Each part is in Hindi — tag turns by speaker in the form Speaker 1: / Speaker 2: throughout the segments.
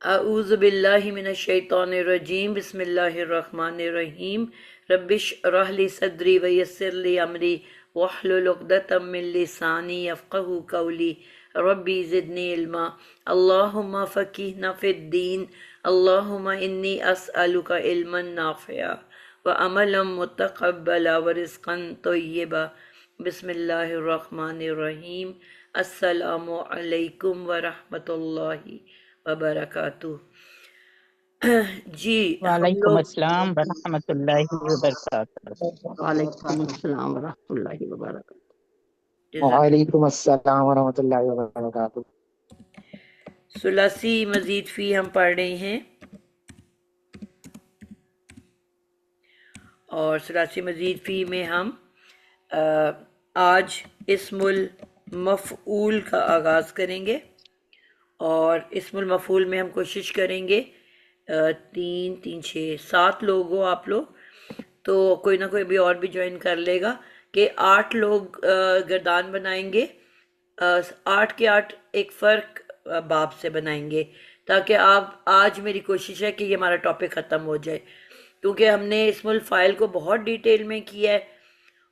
Speaker 1: अऊज़ु बिल्लाहि मिनश शैतानिर रजीम बिस्मिल्लाहिर रहमानिर रहीम रब्बिश रह ली सदरी व यस्सिर ली अमरी वहलुल उक़दतम मिन लिसानी यफ़क़हू क़ौली रब्बी ज़िदनी इल्मा अल्लाहुम्मा फ़क़िहना फ़िद्दीन अल्लाहुम्मा इन्नी अस्अलुका इल्मन नाफ़िआ व अमलन मुतक़ब्बला व रिज़्क़न तय्यिबा बिस्मिल्लाहिर रहमानिर रहीम अस्सलामु अलैकुम व रहमतुल्लाहि वबरकातुहू। जी, हम
Speaker 2: वालेकुम
Speaker 1: लोग
Speaker 2: अस्सलाम वरहमतुल्लाहि वबरकातुहू।
Speaker 3: वालेकुम अस्सलाम वरहमतुल्लाहि वबरकातुहू।
Speaker 1: जज़ाक
Speaker 3: वालेकुम अस्सलाम वरहमतुल्लाहि वबरकातुहू।
Speaker 1: सुलासी मजीद फ़ी हम पढ़ रहे हैं और सुलासी मजीद फ़ी में हम आज इस्मुल मफ़ऊल का आगाज़ करेंगे और इस्मुल मफ़ऊल में हम कोशिश करेंगे 3 3 6 7 लोग हो आप लोग, तो कोई ना कोई भी और भी ज्वाइन कर लेगा कि 8 लोग गर्दान बनाएंगे। 8 के 8 एक फ़र्क बाब से बनाएंगे ताकि आप आज मेरी कोशिश है कि ये हमारा टॉपिक ख़त्म हो जाए, क्योंकि हमने इस्मुल फ़ाइल को बहुत डिटेल में किया है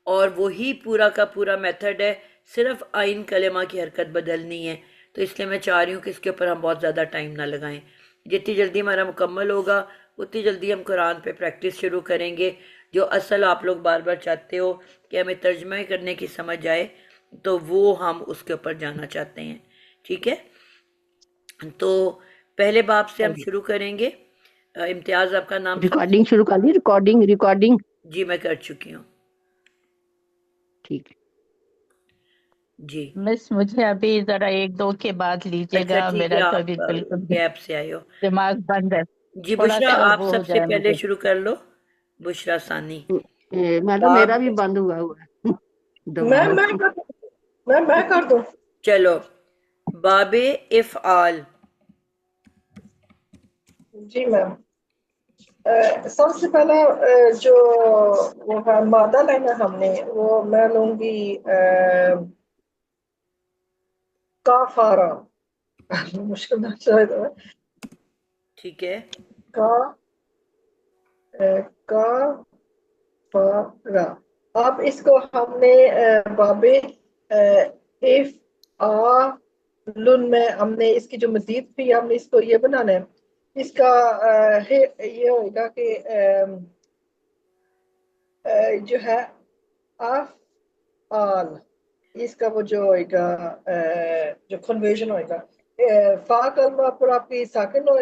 Speaker 1: और वही पूरा का पूरा मेथड है, सिर्फ आइन कलेमा की हरकत बदलनी है। तो इसलिए मैं चाह रही हूँ कि इसके ऊपर हम बहुत ज़्यादा टाइम ना लगाएं। जितनी जल्दी हमारा मुकम्मल होगा उतनी जल्दी हम कुरान पे प्रैक्टिस शुरू करेंगे। जो असल आप लोग बार बार चाहते हो कि हमें तर्जमा करने की समझ आए, तो वो हम उसके ऊपर जाना चाहते हैं। ठीक है, तो पहले बाब से हम शुरू करेंगे। इम्तियाज़ आपका नाम
Speaker 3: रिकॉर्डिंग शुरू कर दी। रिकॉर्डिंग
Speaker 1: जी मैं कर चुकी हूँ।
Speaker 3: ठीक है
Speaker 1: जी
Speaker 2: मिस, मुझे अभी जरा 1 2 के बाद
Speaker 1: अच्छा
Speaker 2: लीजिएगा,
Speaker 1: ठीक है,
Speaker 2: मेरा तो
Speaker 1: आप
Speaker 2: अभी बिल्कुल भी
Speaker 1: गैप से आए हो।
Speaker 2: दिमाग बंद है।
Speaker 1: जी
Speaker 2: थोड़ा
Speaker 1: बुशरा,
Speaker 2: सा
Speaker 1: आप
Speaker 2: वो हो
Speaker 1: सबसे
Speaker 2: जाए
Speaker 1: पहले
Speaker 2: मुझे।
Speaker 1: शुरू कर लो। बुशरा सानी
Speaker 3: मैडम
Speaker 1: बाब।
Speaker 3: मेरा भी बंद हुआ है
Speaker 4: मैं
Speaker 3: दोबारा।
Speaker 4: मैं कर मैं कर दूं।
Speaker 1: चलो, बाबे इफ़आल।
Speaker 4: जी मैम। सबसे पहला जो वो है मादा लेना हमने, वो मैं लूंगी काफारा। मुश्किल ना शायद है।
Speaker 1: ठीक है,
Speaker 4: का काफारा। अब इसको हमने बाबे इफ आ लुन में हमने इसकी जो मजीद थी, हमने इसको ये बनाना है। इसका ये होगा कि जो है अफ़आल, इसका वो जो होगा जो कन्वर्जन होगा फा कलमा पर आपकी साकिन हो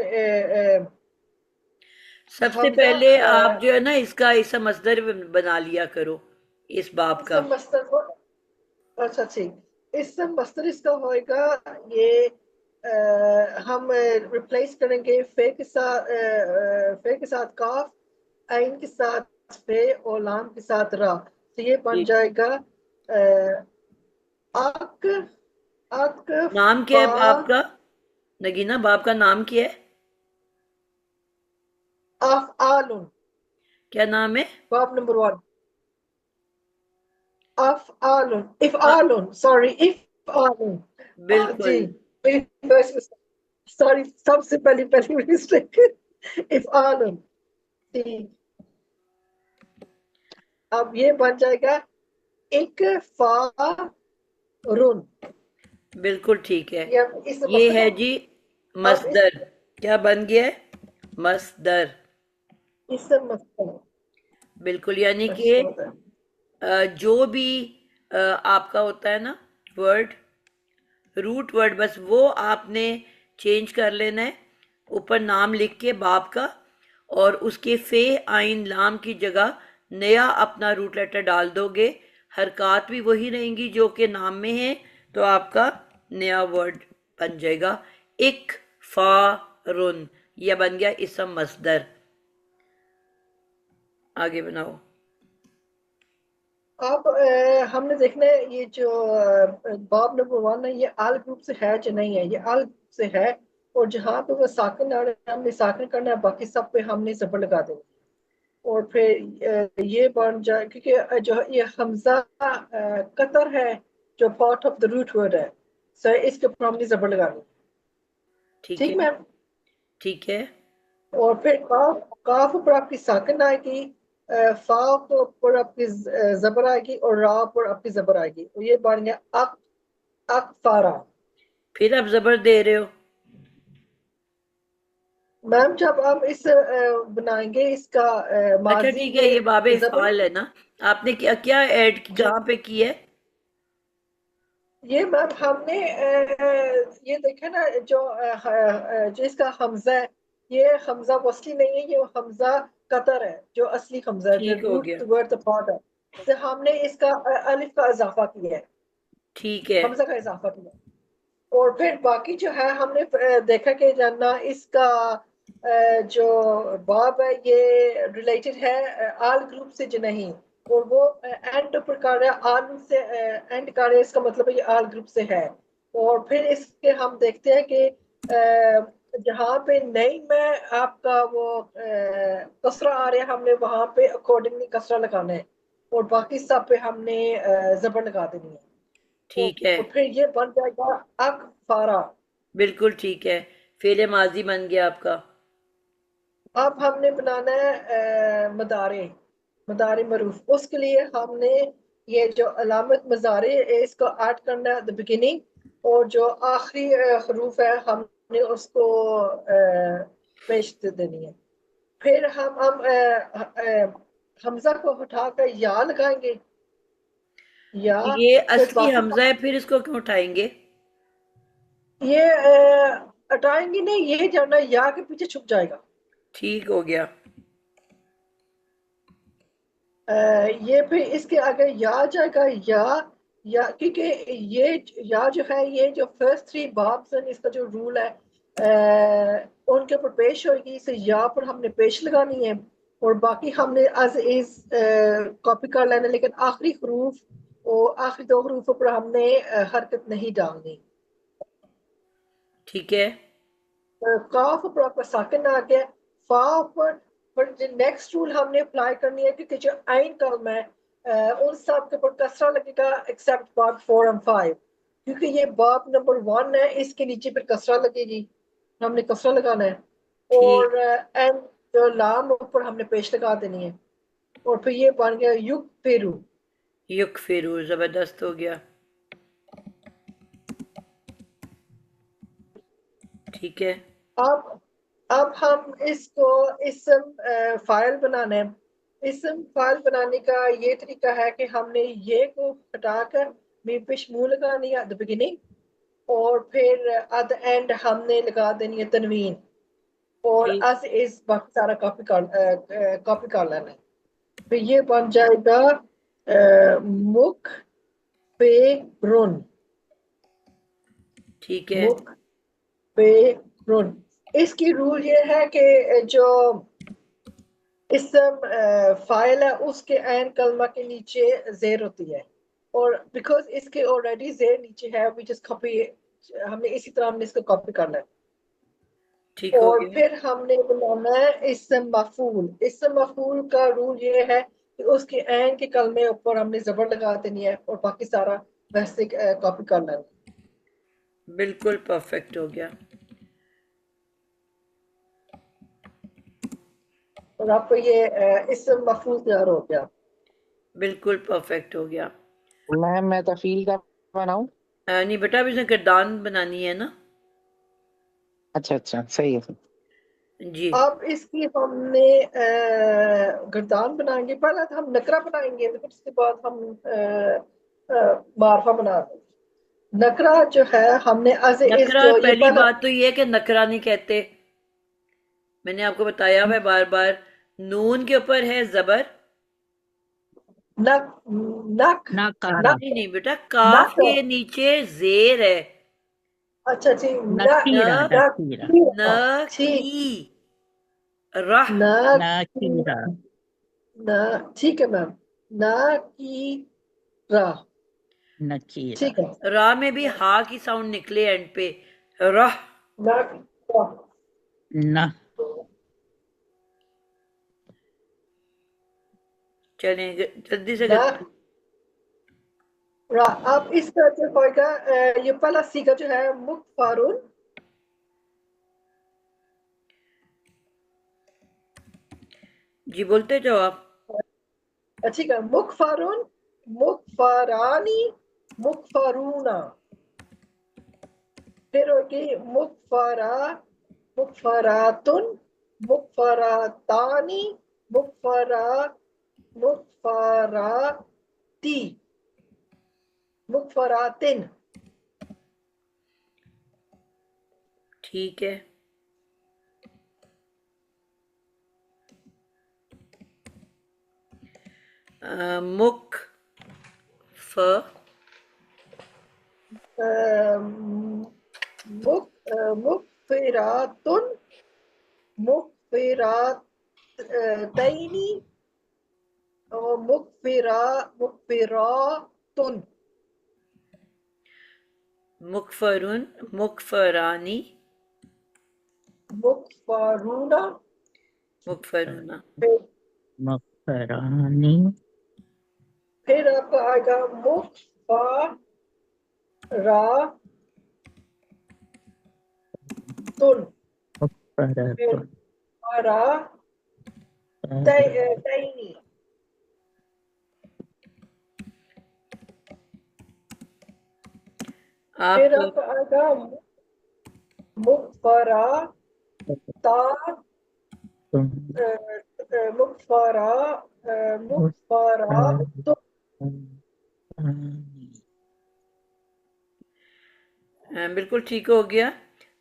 Speaker 1: सबसे
Speaker 4: हमजा
Speaker 1: पहले आप जो है ना इसका इसका मसदर बना लिया करो इस बाब का।
Speaker 4: इसम मस्तर को। अच्छा ठीक, इसम मस्तर इसका होगा ये हम रिप्लेस करेंगे फे के साथ काफ, आइन के साथ फे और लाम के साथ रा, तो ये बन
Speaker 1: जी,
Speaker 4: जाएगा अक अक
Speaker 1: नाम क्या
Speaker 4: फा
Speaker 1: है बाब का? नगीना, बाब का नाम क्या है?
Speaker 4: अफ़आलुन।
Speaker 1: क्या नाम है?
Speaker 4: बाब नंबर 1 अफ़आलुन,
Speaker 1: हाँ,
Speaker 4: इफ़आलुन, सॉरी इफ़आलुन। जी,
Speaker 1: बिल्कुल।
Speaker 4: सॉरी, सबसे पहली पहली मिस्टेक। इफ़आलुन। ठीक, अब ये बन जाएगा इकफारुन।
Speaker 1: बिल्कुल ठीक है,
Speaker 4: ये अब इस
Speaker 1: ये
Speaker 4: मसले
Speaker 1: है
Speaker 4: को
Speaker 1: जी
Speaker 4: अब
Speaker 1: मसदर। क्या बन गया है? मसदर।
Speaker 4: इस मसले
Speaker 1: बिल्कुल, यानी कि
Speaker 4: अच्छा होता है।
Speaker 1: जो भी आपका होता है ना वर्ड, रूट वर्ड, बस वो आपने चेंज कर लेना है ऊपर नाम लिख के बाप का, और उसके फे आइन लाम की जगह नया अपना रूट लेटर डाल दोगे। हरकत भी वही रहेंगी जो कि नाम में है, तो आपका नया वर्ड बन जाएगा इक फारुन। यह बन गया इसम मसदर। आगे बनाओ।
Speaker 4: अब हमने देखना है ये जो बाब नंबर 1 है, ये आल ग्रुप से है जो नहीं है, ये आल ग्रुप से है। और जहाँ पे वो साकिन आ रहा है हमने साकिन करना है, बाकी सब पे हमने जबर लगा देना। और फिर ये बन जाए, क्योंकि जो ये हमजा कतर है जो part of the root word है, सो इसके ऊपर हमने जबर लगानी।
Speaker 1: ठीक
Speaker 4: ठीक
Speaker 1: है,
Speaker 4: मैम।
Speaker 1: ठीक है।
Speaker 4: और फिर काफ काफ ऊपर आपकी साकिन आएगी, फा के ऊपर आपकी जबर आएगी और रा ऊपर आपकी जबर आएगी, तो ये बन गया अक अकफारा।
Speaker 1: फिर आप जबर दे रहे हो?
Speaker 4: मैम जब हम इस बनाएंगे इसका
Speaker 1: अच्छा
Speaker 4: माजी
Speaker 1: ठीक है, ये बाबे
Speaker 4: में जबर,
Speaker 1: इफ़ाल है ना? आपने क्या क्या ऐड कहाँ पे की है?
Speaker 4: ये मैम हमने ये देखा ना जो जो इसका हमजा है, ये हमजा वसली नहीं है, ये हमजा कतर है, जो असली हमजा है, जो
Speaker 1: ठीक हो गया।
Speaker 4: रूट वर्ड द पार्ट है, तो हमने इसका अलिफ का इजाफा किया है,
Speaker 1: ठीक है।
Speaker 4: हमजा का इजाफा किया है। और फिर बाकी जो है हमने देखा कि जानना इसका जो बाब है ये रिलेटेड है आल ग्रुप से जो नहीं, और वो एंड पर कर रहा है आल से एंड कर रहा है, इसका मतलब है ये आल ग्रुप से है। और फिर इसके हम देखते हैं कि जहाँ पे नहीं में आपका वो कसरा आ रहा है, हमने वहां पे अकॉर्डिंगली कसरा लगाना है, और बाकी सब पे हमने जबर लगा देनी है,
Speaker 1: ठीक है।
Speaker 4: और फिर ये बन जाएगा अकफारा।
Speaker 1: बिल्कुल ठीक है। फेले माजी बन गया आपका।
Speaker 4: अब हमने बनाना है मदारे, मदारे मरूफ, उसके लिए हमने ये जो अलामत मजारे है इसको ऐड करना है द बिगिनिंग, और जो आखिरी हरूफ है हमने उसको पेश दे देनी है। फिर हम हमजा को हटाकर या लगाएंगे, या
Speaker 1: ये
Speaker 4: फिर
Speaker 1: असली
Speaker 4: बाकी
Speaker 1: हमजा है, फिर इसको क्यों उठाएंगे?
Speaker 4: ये हटाएंगे नहीं, ये जाना या के पीछे छुप जाएगा।
Speaker 1: ठीक हो गया।
Speaker 4: अ, ये फिर इसके आगे या आ जाएगा, या क्योंकि ये या जो है ये जो फर्स्ट थ्री बाब्स हैं इसका जो रूल है उनके ऊपर पेश होगी, इसे या पर हमने पेश लगानी है, और बाकी हमने एज इज कॉपी कर लेना, लेकिन आखिरी हरूफ और आखिरी दो हरूफ पर हमने हरकत नहीं डालनी।
Speaker 1: ठीक है।
Speaker 4: काफ पर आपका साकिन आ गया, फा पर जो नेक्स्ट रूल हमने अप्लाई करनी है, क्योंकि जो आइन कलम है उन सब के ऊपर कसरा लगेगा एक्सेप्ट बाब 4 और 5, क्योंकि ये बाब नंबर 1 है, इसके नीचे फिर कसरा लगेगी, हमने कसरा लगाना है,
Speaker 1: ठीक।
Speaker 4: और एंड जो लाम ऊपर हमने पेश लगा देनी है, और फिर ये बन गया युग पेरू।
Speaker 1: युक फिरू, जबरदस्त हो गया। ठीक है।
Speaker 4: अब अब हम इसको इसम फाइल बनाना है। इसम फाइल बनाने का ये तरीका है कि हमने ये को हटाकर मीम पेश मुंह लगानी है एट द बिगिनिंग, और फिर एट द एंड हमने लगा देनी है तनवीन, और
Speaker 1: ठीक।
Speaker 4: एज इज बाकी सारा कॉपी कर लेना है। फिर ये बन जाएगा मुख पे रुन,
Speaker 1: ठीक है।
Speaker 4: मुख पे रुन। इसकी रूल ये है कि जो इसम फाइल है उसके ऐन कलमा के नीचे जेर होती है, और बिकॉज इसके ऑलरेडी जेर नीचे है वी जस्ट कॉपी, हमने इसी तरह हमने इसको कॉपी करना है।
Speaker 1: ठीक हो
Speaker 4: और
Speaker 1: गया।
Speaker 4: फिर हमने बनाना है इसम मफूल। इसम मफूल का रूल ये है कि उसके ऐन के कलमे ऊपर हमने जबर लगा देनी है, और बाकी सारा वैसे कॉपी कर लेना है।
Speaker 1: बिल्कुल परफेक्ट हो गया।
Speaker 4: और आपको ये इसम मफूल तैयार हो गया।
Speaker 1: बिल्कुल परफेक्ट हो गया।
Speaker 2: मैं तफील का बनाऊं?
Speaker 1: नहीं बेटा, अभी इसमें गर्दान बनानी है ना?
Speaker 2: अच्छा अच्छा, सही है।
Speaker 1: जी।
Speaker 4: अब इसकी हमने गर्दान बनाएंगे, पहले तो हम नकरा बनाएंगे, फिर उसके बाद हम मारफा बना देंगे। नकरा जो है हमने एज इज
Speaker 1: नकरा,
Speaker 4: जो ये
Speaker 1: पहली
Speaker 4: पहला
Speaker 1: बात तो ये है कि नकरा नहीं कहते। मैंने आपको बताया हुआ है बार बार। नून के ऊपर है जबर।
Speaker 4: नक नक
Speaker 2: नकारा।
Speaker 4: नक
Speaker 1: नहीं नहीं बेटा, काफ
Speaker 4: नक
Speaker 1: के नीचे जेर है।
Speaker 4: अच्छा जी,
Speaker 2: नकीरा
Speaker 1: न
Speaker 4: नक
Speaker 2: नकीरा।
Speaker 1: न
Speaker 4: ठीक,
Speaker 1: की रह।
Speaker 4: नक
Speaker 2: नकीरा।
Speaker 4: न ठीक है मैम, न की रा,
Speaker 2: नकीरा।
Speaker 4: ठीक है,
Speaker 1: रा में भी हा की साउंड निकले एंड पे। रह।
Speaker 4: नक रा,
Speaker 2: न।
Speaker 1: चलें जल्दी से
Speaker 4: नक रा। अब इसका जो होगा ये पहला सीगा जो है मुक्त फारून,
Speaker 1: जी बोलते जाओ आप।
Speaker 4: ठीक है, मुखफरुन, मुखफरानी, मुखफरूना। फिर होगी मुखफरा, मुखफरातुन, मुखफरातानी, मुखफरा, मुखफराती, मुखफरातिन।
Speaker 1: ठीक है। मुख फ
Speaker 4: मुख मुखफिरातुन, मुखफिरातैनी, और मुखफिरातुन।
Speaker 1: मुखफरुन, मुखफरानी,
Speaker 4: मुखफरूना।
Speaker 1: मुखफरूना।
Speaker 4: फिर
Speaker 2: मकरानी,
Speaker 4: फिर आपका आएगा मुखफरातुन, फिर
Speaker 2: परतुन,
Speaker 4: फरातैनी।
Speaker 1: आप
Speaker 4: फिर आपका आएगा मुखफराता, मुखफरा, मुखफरातुन।
Speaker 1: बिल्कुल ठीक हो गया।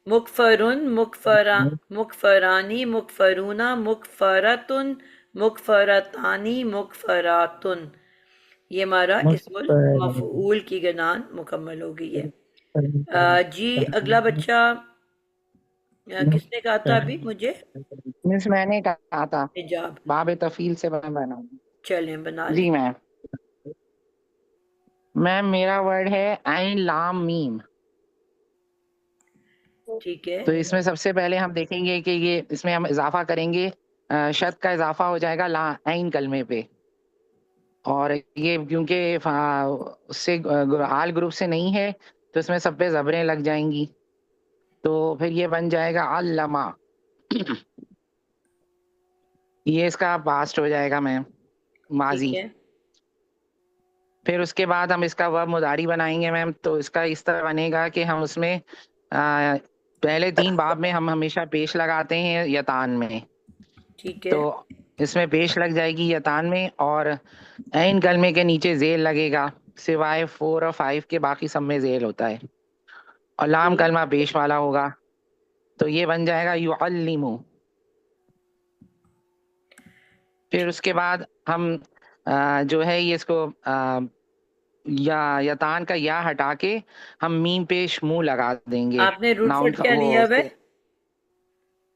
Speaker 1: मुखफरुन, मुखफरानी, मुखफरूना, मुखफरतुन, मुखफरतानी, मुखफरातुन। ये हमारा इसमुल मफऊल की गनान मुकम्मल हो गई है। जी अगला बच्चा किसने कहा था अभी मुझे?
Speaker 2: मिस मैंने कहा था
Speaker 1: हिजाब।
Speaker 2: बाब तफील से मैं बनाऊं।
Speaker 1: चलें बना लें।
Speaker 2: जी मैम। मैम मेरा वर्ड है ऐन लाम मीम।
Speaker 1: ठीक है।
Speaker 2: तो इसमें सबसे पहले हम देखेंगे कि ये इसमें हम इजाफा करेंगे, शद का इजाफा हो जाएगा ला ऐन कलमे पे। और ये क्योंकि उससे आल ग्रुप से नहीं है तो इसमें सब पे जबरें लग जाएंगी। तो फिर ये बन जाएगा अल्लमा। ये इसका पास्ट हो जाएगा मैम,
Speaker 1: ठीक
Speaker 2: माजी।
Speaker 1: है।
Speaker 2: फिर उसके बाद हम इसका वर्ब मुदारी बनाएंगे मैम। तो इसका इस तरह बनेगा कि हम उसमें पहले 3 बाब में हम हमेशा पेश लगाते हैं यतान में।
Speaker 1: ठीक है।
Speaker 2: तो इसमें पेश लग जाएगी यतान में, और ऐन कलमे के नीचे जेल लगेगा, सिवाय 4 और 5 के बाकी सब में जेल होता है। और लाम
Speaker 1: जी
Speaker 2: कलमा पेश वाला होगा। तो ये बन जाएगा युअल्लिमु। फिर उसके बाद हम जो है ये इसको या यतान का या हटा के हम मीम पेश मुंह लगा देंगे।
Speaker 1: आपने रूट
Speaker 2: नाउन
Speaker 1: वर्ड क्या
Speaker 2: वो
Speaker 1: लिया हुआ
Speaker 2: उसके
Speaker 1: है?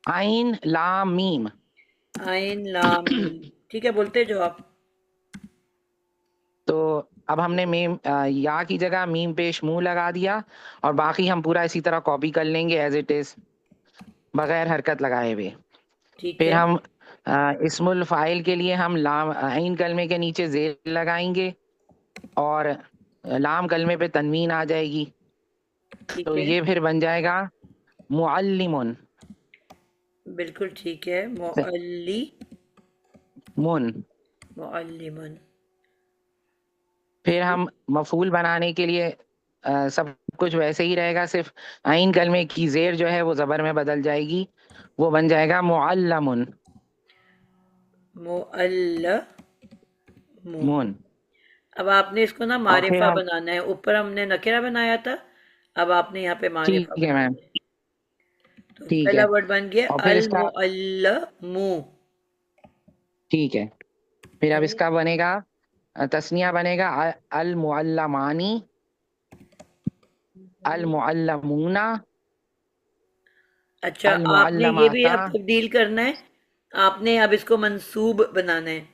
Speaker 2: आइन लाम मीम।
Speaker 1: आइन लाम मीम। ठीक है बोलते जाओ आप।
Speaker 2: तो अब हमने मीम या की जगह मीम पेश मुंह लगा दिया, और बाकी हम पूरा इसी तरह कॉपी कर लेंगे एज इट इज, बगैर हरकत लगाए हुए।
Speaker 1: ठीक
Speaker 2: फिर
Speaker 1: है।
Speaker 2: हम इस्मुल फाइल के लिए हम लाम आइन कलमे के नीचे जेल लगाएंगे, और लाम कलमे पे तनवीन आ जाएगी।
Speaker 1: ठीक
Speaker 2: तो
Speaker 1: है।
Speaker 2: ये फिर बन जाएगा मुअल्लिमुन।
Speaker 1: बिल्कुल ठीक है। मुअल्ली
Speaker 2: मुन।
Speaker 1: मुअल्लिमुन।
Speaker 2: फिर हम मफूल बनाने के लिए सब कुछ वैसे ही रहेगा, सिर्फ आइन कलमे की जेर जो है वो जबर में बदल जाएगी। वो बन जाएगा मुअल्लमुन।
Speaker 1: मुअल्लमु।
Speaker 2: मुन।
Speaker 1: अब आपने इसको ना
Speaker 2: और फिर
Speaker 1: मारिफा
Speaker 2: हम,
Speaker 1: बनाना है। ऊपर हमने नकेरा बनाया था, अब आपने यहाँ पे
Speaker 2: ठीक
Speaker 1: मारिफा
Speaker 2: है मैम,
Speaker 1: बनाना है। तो
Speaker 2: ठीक
Speaker 1: पहला
Speaker 2: है।
Speaker 1: वर्ड बन गया
Speaker 2: और फिर
Speaker 1: अल
Speaker 2: इसका,
Speaker 1: मुअल्लमु।
Speaker 2: ठीक है, फिर अब इसका बनेगा तस्निया बनेगा अल मुअल्लमानी, अल मुअल्लमूना,
Speaker 1: अच्छा
Speaker 2: अल
Speaker 1: आपने ये भी
Speaker 2: मुअल्लमाता।
Speaker 1: अब तब्दील करना है। आपने अब इसको मंसूब बनाना है।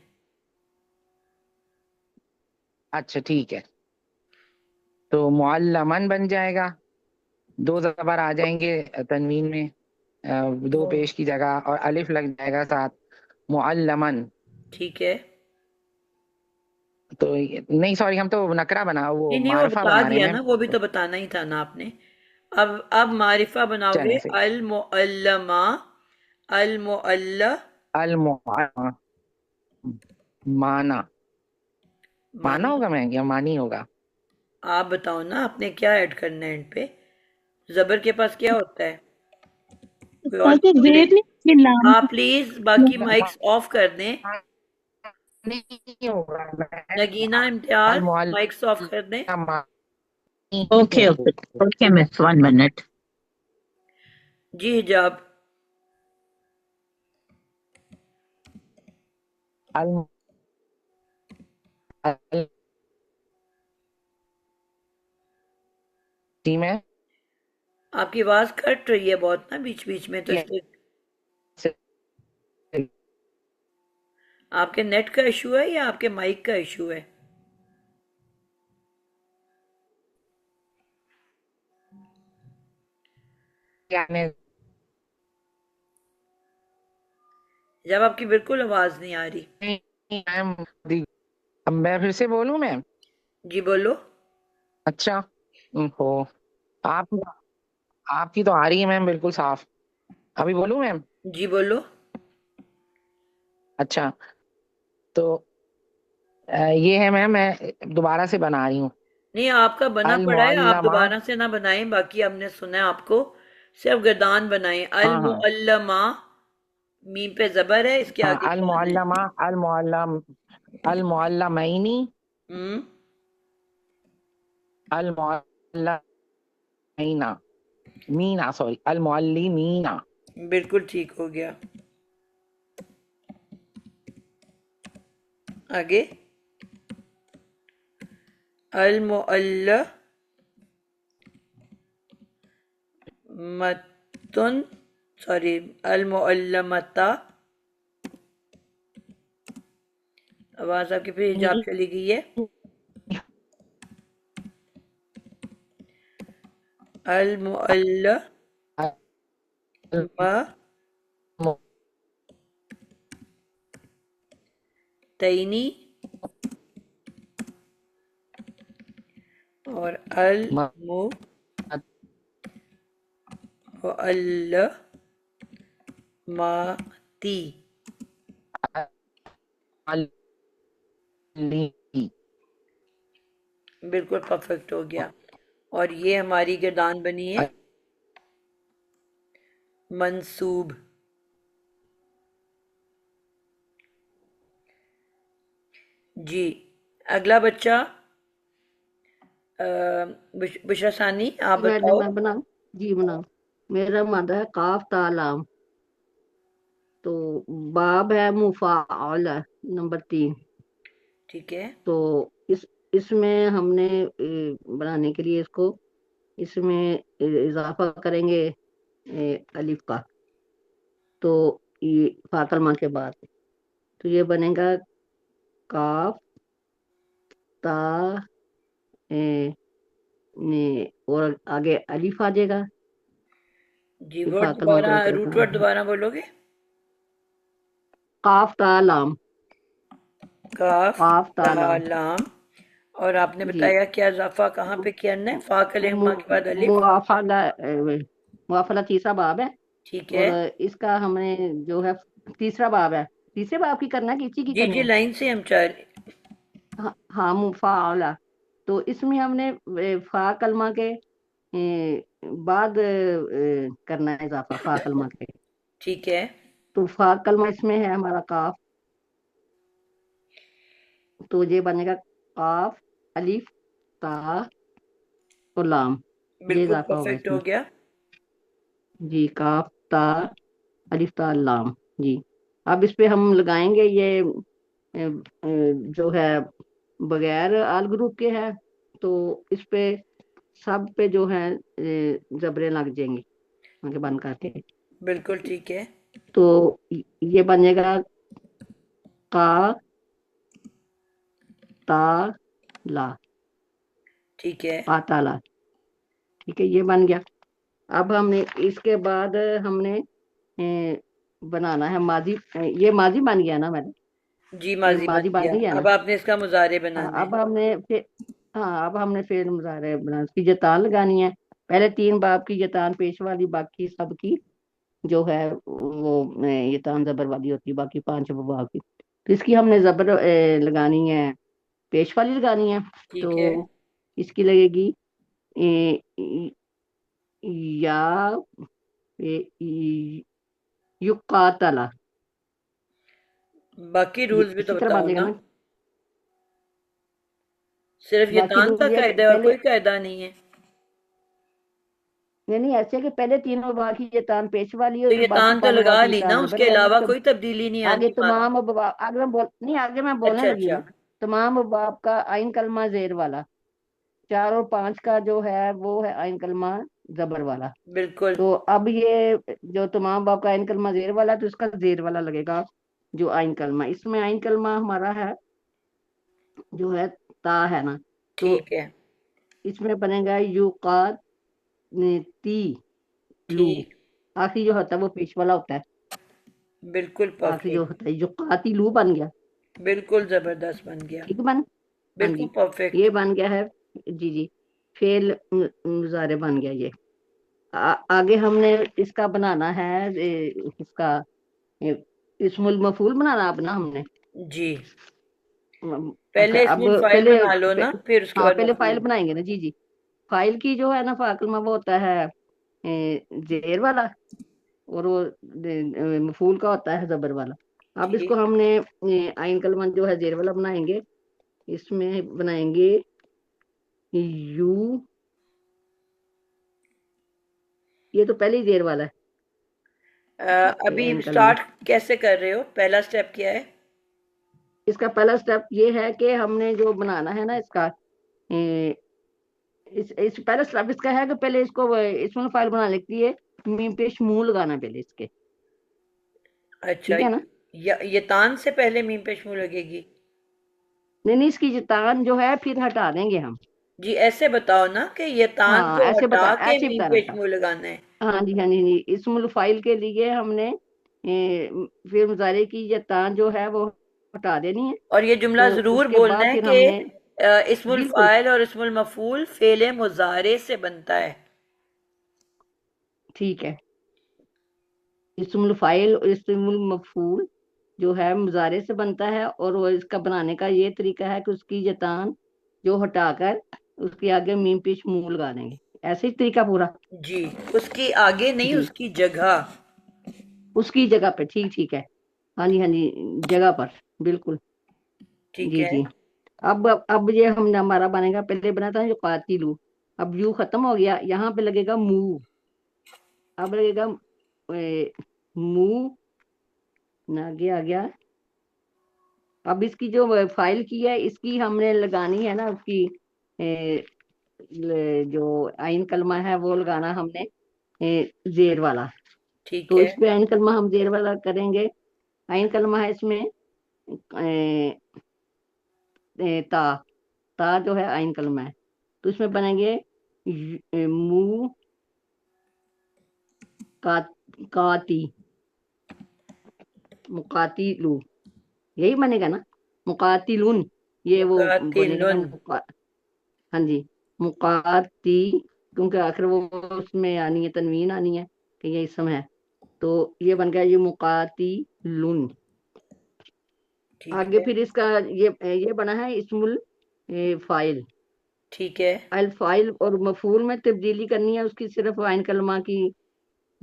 Speaker 2: अच्छा ठीक है। तो मुअल्लमन बन जाएगा, 2 जबर आ जाएंगे तनवीन में, 2 पेश की जगह, और अलिफ लग जाएगा साथ, मुअल्लमन।
Speaker 1: ठीक है।
Speaker 2: तो नहीं सॉरी, हम तो नकरा बना वो
Speaker 1: नहीं नहीं वो
Speaker 2: मारफा
Speaker 1: बता
Speaker 2: बना रहे
Speaker 1: दिया
Speaker 2: हैं
Speaker 1: ना,
Speaker 2: मैम।
Speaker 1: वो भी तो बताना ही था ना आपने। अब मारिफा बनाओगे
Speaker 2: चलें सही।
Speaker 1: अल मुअल्लमा, अल मुअल्ल
Speaker 2: अल मुअल्लमा, माना। माना
Speaker 1: माना।
Speaker 2: होगा मैं या मानी होगा?
Speaker 1: आप बताओ ना, आपने क्या ऐड करना है इन पे? जबर के पास क्या होता है? कोई और
Speaker 5: ताकि
Speaker 1: बोले?
Speaker 5: जेर नहीं लाम।
Speaker 1: आप प्लीज बाकी माइक्स ऑफ कर दें।
Speaker 2: नहीं होगा।
Speaker 1: Nagina, Imtiaz,
Speaker 2: all
Speaker 1: mics off कर दें।
Speaker 5: Okay okay okay miss 1 minute.
Speaker 1: जी हिजाब।
Speaker 2: अल टीम है।
Speaker 1: आपकी आवाज कट रही है बहुत ना बीच बीच में, तो इसलिए। आपके नेट का इशू है या आपके माइक का इशू है? जब आपकी बिल्कुल आवाज नहीं आ रही।
Speaker 2: मैम, अब मैं फिर से बोलूं मैम?
Speaker 1: जी बोलो।
Speaker 2: अच्छा। हो। आप आपकी तो आ रही है मैम बिल्कुल साफ। अभी बोलूं मैम?
Speaker 1: जी बोलो।
Speaker 2: अच्छा। तो ये है मैम, मैं दोबारा से बना रही हूँ।
Speaker 1: नहीं, आपका बना
Speaker 2: अल
Speaker 1: पड़ा है, आप
Speaker 2: मुअल्लमा।
Speaker 1: दोबारा से ना बनाएं, बाकी हमने सुना है आपको। सिर्फ गर्दान बनाएं। अल
Speaker 2: हाँ हाँ
Speaker 1: मुअल्लमा। मीम पे जबर है, इसके
Speaker 2: हाँ।
Speaker 1: आगे
Speaker 2: अल
Speaker 1: कौन है?
Speaker 2: मुअल्लमा। अल मुअल्लम। अल मुअल्लमैनी।
Speaker 1: हम्म।
Speaker 2: अल मुअल्लमीना। मीना, सॉरी, अल मुअल्लिमीना।
Speaker 1: बिल्कुल ठीक हो गया। आगे। अल मुअल्लमतुन। सॉरी। अल मुअल्लमता। आवाज आपकी फिर हिजाब चली गई है। अल
Speaker 2: अल
Speaker 1: मुअल्लमतैनी। और अल मुअल्लमाती।
Speaker 2: मुअल्लिमी।
Speaker 1: बिल्कुल परफेक्ट हो गया। और ये हमारी गर्दान बनी है मंसूब। जी। अगला बच्चा बुशरा सानी, आप
Speaker 3: मैडम
Speaker 1: बताओ।
Speaker 3: मैं बनाऊं? जी बनाऊं। मेरा मद है काफ तालाम। तो बाब है मुफाल है, नंबर 3।
Speaker 1: ठीक है।
Speaker 3: तो इसमें हमने बनाने के लिए इसको, इसमें इजाफा करेंगे अलिफ का। तो ये फा कलमा के बाद तो ये बनेगा काफ ता ए, ने, और आगे अलिफ आ जाएगा।
Speaker 1: जी,
Speaker 3: फिर
Speaker 1: वर्ड
Speaker 3: फा कलमा
Speaker 1: दोबारा,
Speaker 3: पूरा
Speaker 1: रूट
Speaker 3: करना
Speaker 1: वर्ड
Speaker 3: है।
Speaker 1: दोबारा बोलोगे?
Speaker 3: काफ ता लाम।
Speaker 1: काफ
Speaker 3: काफ ता
Speaker 1: ता
Speaker 3: लाम।
Speaker 1: लाम। और आपने
Speaker 3: जी।
Speaker 1: बताया क्या इजाफा कहाँ पे किया है? फा कलेमा के बाद अलिफ।
Speaker 3: मुआफला, मुआफला तीसरा बाब है।
Speaker 1: ठीक
Speaker 3: और
Speaker 1: है।
Speaker 3: इसका हमने जो है तीसरा बाब है। तीसरे बाब की करना है कि इसी की
Speaker 1: जी
Speaker 3: करनी
Speaker 1: जी,
Speaker 3: है?
Speaker 1: लाइन से हम चाह रहे।
Speaker 3: हाँ हाँ, मुफाला। तो इसमें हमने फा कलमा के बाद करना है इजाफा फा कलमा के।
Speaker 1: ठीक है।
Speaker 3: तो फा कलमा इसमें है हमारा काफ। तो ये बनेगा काफ अलिफ ता और लाम। ये
Speaker 1: बिल्कुल
Speaker 3: इजाफा होगा
Speaker 1: परफेक्ट हो
Speaker 3: इसमें।
Speaker 1: गया।
Speaker 3: जी काफ ता अलिफ ता लाम। जी। अब इस पे हम लगाएंगे ये जो है बगैर आल ग्रुप के है। तो इस पे सब पे जो है जबरें लग जाएंगी आगे बंद करके।
Speaker 1: बिल्कुल ठीक है।
Speaker 3: तो ये बनेगा का ता ला।
Speaker 1: ठीक है।
Speaker 3: पाताला। ठीक है, ये बन गया। अब हमने इसके बाद हमने बनाना है माजी। ये माजी बन गया ना मैडम?
Speaker 1: जी,
Speaker 3: ये
Speaker 1: माजी बन
Speaker 3: माजी बन
Speaker 1: गया।
Speaker 3: गई है ना?
Speaker 1: अब आपने इसका मुजारे
Speaker 3: हाँ
Speaker 1: बनाना है।
Speaker 3: अब हमने फिर हाँ अब हमने फिर मुजाहरे बना की जतान लगानी है। पहले 3 बाब की जतान पेश वाली, बाकी सब की जो है वो ये तान जबर वाली होती है, बाकी 5 बाब की। तो इसकी हमने जबर लगानी है, पेश वाली लगानी है।
Speaker 1: ठीक है।
Speaker 3: तो इसकी लगेगी या युकातला।
Speaker 1: बाकी
Speaker 3: ये
Speaker 1: रूल्स भी तो
Speaker 3: इसी तरह
Speaker 1: बताओ
Speaker 3: बनेगा
Speaker 1: ना।
Speaker 3: ना।
Speaker 1: सिर्फ ये
Speaker 3: बाकी
Speaker 1: तान का
Speaker 3: रूल ये कि
Speaker 1: कायदा है और
Speaker 3: पहले,
Speaker 1: कोई कायदा नहीं है?
Speaker 3: नहीं नहीं, ऐसे है कि पहले तीनों, बाकी ये तान पेश वाली
Speaker 1: तो
Speaker 3: और
Speaker 1: ये
Speaker 3: बाकी
Speaker 1: तान तो
Speaker 3: पाने
Speaker 1: लगा
Speaker 3: वाली
Speaker 1: ली ना,
Speaker 3: तान जबर
Speaker 1: उसके
Speaker 3: वाली
Speaker 1: अलावा
Speaker 3: सब।
Speaker 1: कोई तब्दीली नहीं
Speaker 3: आगे
Speaker 1: आनी मात्र।
Speaker 3: तमाम आगे मैं बोल नहीं, आगे मैं बोलने
Speaker 1: अच्छा
Speaker 3: लगी हूँ
Speaker 1: अच्छा।
Speaker 3: ना। तमाम बाप का आइन कलमा जेर वाला, 4 और 5 का जो है वो है आइन कलमा जबर वाला।
Speaker 1: बिल्कुल।
Speaker 3: तो अब ये जो तमाम बाप का आइन कलमा जेर वाला, तो इसका जेर वाला लगेगा जो आइन कलमा। इसमें आइन कलमा हमारा है जो है ता है ना। तो
Speaker 1: ठीक है।
Speaker 3: इसमें बनेगा युकात ती लू।
Speaker 1: ठीक।
Speaker 3: आखिरी जो होता है वो पेश वाला होता है।
Speaker 1: बिल्कुल
Speaker 3: आखिरी जो
Speaker 1: परफेक्ट।
Speaker 3: होता है युकाती लू बन गया।
Speaker 1: बिल्कुल जबरदस्त बन गया।
Speaker 3: ठीक बन। हाँ
Speaker 1: बिल्कुल
Speaker 3: जी, ये
Speaker 1: परफेक्ट।
Speaker 3: बन गया है। जी जी, फेल मुजारे बन गया ये। आगे हमने इसका बनाना है इसका इसमुल मफूल बनाना अपना हमने।
Speaker 1: जी।
Speaker 3: अच्छा,
Speaker 1: पहले
Speaker 3: अब
Speaker 1: इसमें फाइल
Speaker 3: पहले
Speaker 1: बना लो ना, फिर उसके
Speaker 3: हाँ,
Speaker 1: बाद
Speaker 3: पहले फाइल
Speaker 1: मफूल।
Speaker 3: बनाएंगे ना। जी जी, फाइल की जो है ना फाकलमा वो होता है जेर वाला, और वो मफूल का होता है जबर वाला। अब इसको
Speaker 1: ठीक।
Speaker 3: हमने आइन कलमा जो है जेर वाला बनाएंगे। इसमें बनाएंगे यू, ये तो पहले ही जेर वाला है
Speaker 1: अभी
Speaker 3: आइन कलमा।
Speaker 1: स्टार्ट कैसे कर रहे हो? पहला स्टेप क्या है?
Speaker 3: इसका पहला स्टेप ये है कि हमने जो बनाना है ना इसका ए, इस पहला स्टेप इसका है कि पहले इसको इसमें फाइल बनाने के लिए मीम पेश मुंह लगाना पहले इसके।
Speaker 1: अच्छा।
Speaker 3: ठीक है ना।
Speaker 1: ये तान से पहले मीम पेशमू लगेगी?
Speaker 3: नहीं नहीं, इसकी जतान जो है फिर हटा देंगे हम।
Speaker 1: जी ऐसे बताओ ना कि ये तान
Speaker 3: हाँ,
Speaker 1: को
Speaker 3: ऐसे बता,
Speaker 1: हटा के
Speaker 3: ऐसे
Speaker 1: मीम
Speaker 3: बता रहा था।
Speaker 1: पेशमू लगाना है।
Speaker 3: हाँ जी, हाँ जी, हाँ जी, इसमुल फाइल के लिए हमने फिर मुजारे की जतान जो है वो हटा देनी है।
Speaker 1: और ये जुमला
Speaker 3: तो
Speaker 1: जरूर
Speaker 3: उसके
Speaker 1: बोलना
Speaker 3: बाद
Speaker 1: है
Speaker 3: फिर
Speaker 1: कि
Speaker 3: हमने,
Speaker 1: इस्मुल
Speaker 3: बिल्कुल
Speaker 1: फाइल और इस्मुल मफूल फेले मुजारे से बनता है।
Speaker 3: ठीक है। इसमुल फाइल और इसमुल मफूल जो है मुजारे से बनता है, और वो इसका बनाने का ये तरीका है कि उसकी जतान जो हटाकर उसके आगे मीम पेश मुंह लगा देंगे। ऐसे ही तरीका पूरा।
Speaker 1: जी। उसकी आगे नहीं,
Speaker 3: जी,
Speaker 1: उसकी जगह।
Speaker 3: उसकी जगह पे, ठीक ठीक है। हाँ जी, हाँ जी, जगह पर, बिल्कुल।
Speaker 1: ठीक
Speaker 3: जी
Speaker 1: है।
Speaker 3: जी। अब ये हमने हमारा बनेगा, पहले बना था जो कातिलू। अब यू खत्म हो गया, यहाँ पे लगेगा मुंह। अब लगेगा मुंह ना, आगे आ गया। अब इसकी जो फाइल की है इसकी हमने लगानी है ना उसकी जो आइन कलमा है वो लगाना हमने जेर वाला।
Speaker 1: ठीक
Speaker 3: तो
Speaker 1: है।
Speaker 3: इस पे आइन कलमा हम जेर वाला करेंगे। आइन कलमा है इसमें ता। ता जो है आइन कलमा है। तो इसमें बनेंगे मु का, काती, मुकातिलू, यही बनेगा ना, मुकातिलुन। ये वो बनेगा ना
Speaker 1: मुकातिलुन।
Speaker 3: हाँ जी, मुकाती, क्योंकि आखिर वो उसमें आनी है, तनवीन आनी है कि ये इसम है। तो ये बन गया ये मुकातिलुन।
Speaker 1: ठीक
Speaker 3: आगे
Speaker 1: है।
Speaker 3: फिर इसका ये बना है इसमुल फाइल।
Speaker 1: ठीक है।
Speaker 3: अल फाइल और मफूल में तब्दीली करनी है उसकी, सिर्फ आइन कलमा की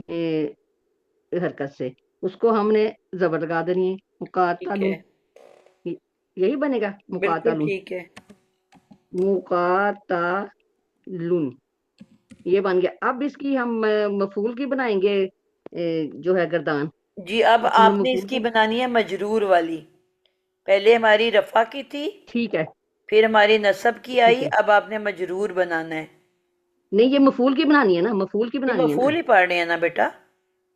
Speaker 3: ए, हरकत से उसको हमने जबर लगा देनी है,
Speaker 1: ठीक है।
Speaker 3: मुकातलुन। यही बनेगा
Speaker 1: बिल्कुल
Speaker 3: मुकातलुन।
Speaker 1: ठीक है।
Speaker 3: मुकातलुन, ये बन गया। अब इसकी हम मफूल की बनाएंगे जो है गर्दान।
Speaker 1: जी अब
Speaker 3: इसमें
Speaker 1: आपने
Speaker 3: मफूल
Speaker 1: इसकी
Speaker 3: की,
Speaker 1: बनानी है मजरूर वाली। पहले हमारी रफा की थी,
Speaker 3: ठीक है,
Speaker 1: फिर हमारी नसब की
Speaker 3: ठीक
Speaker 1: आई,
Speaker 3: है।
Speaker 1: अब आपने मजरूर बनाना है।
Speaker 3: नहीं, ये मफूल की बनानी है ना, मफूल की
Speaker 1: ये
Speaker 3: बनानी है ना।
Speaker 1: मफूल ही पढ़ रहे हैं ना बेटा?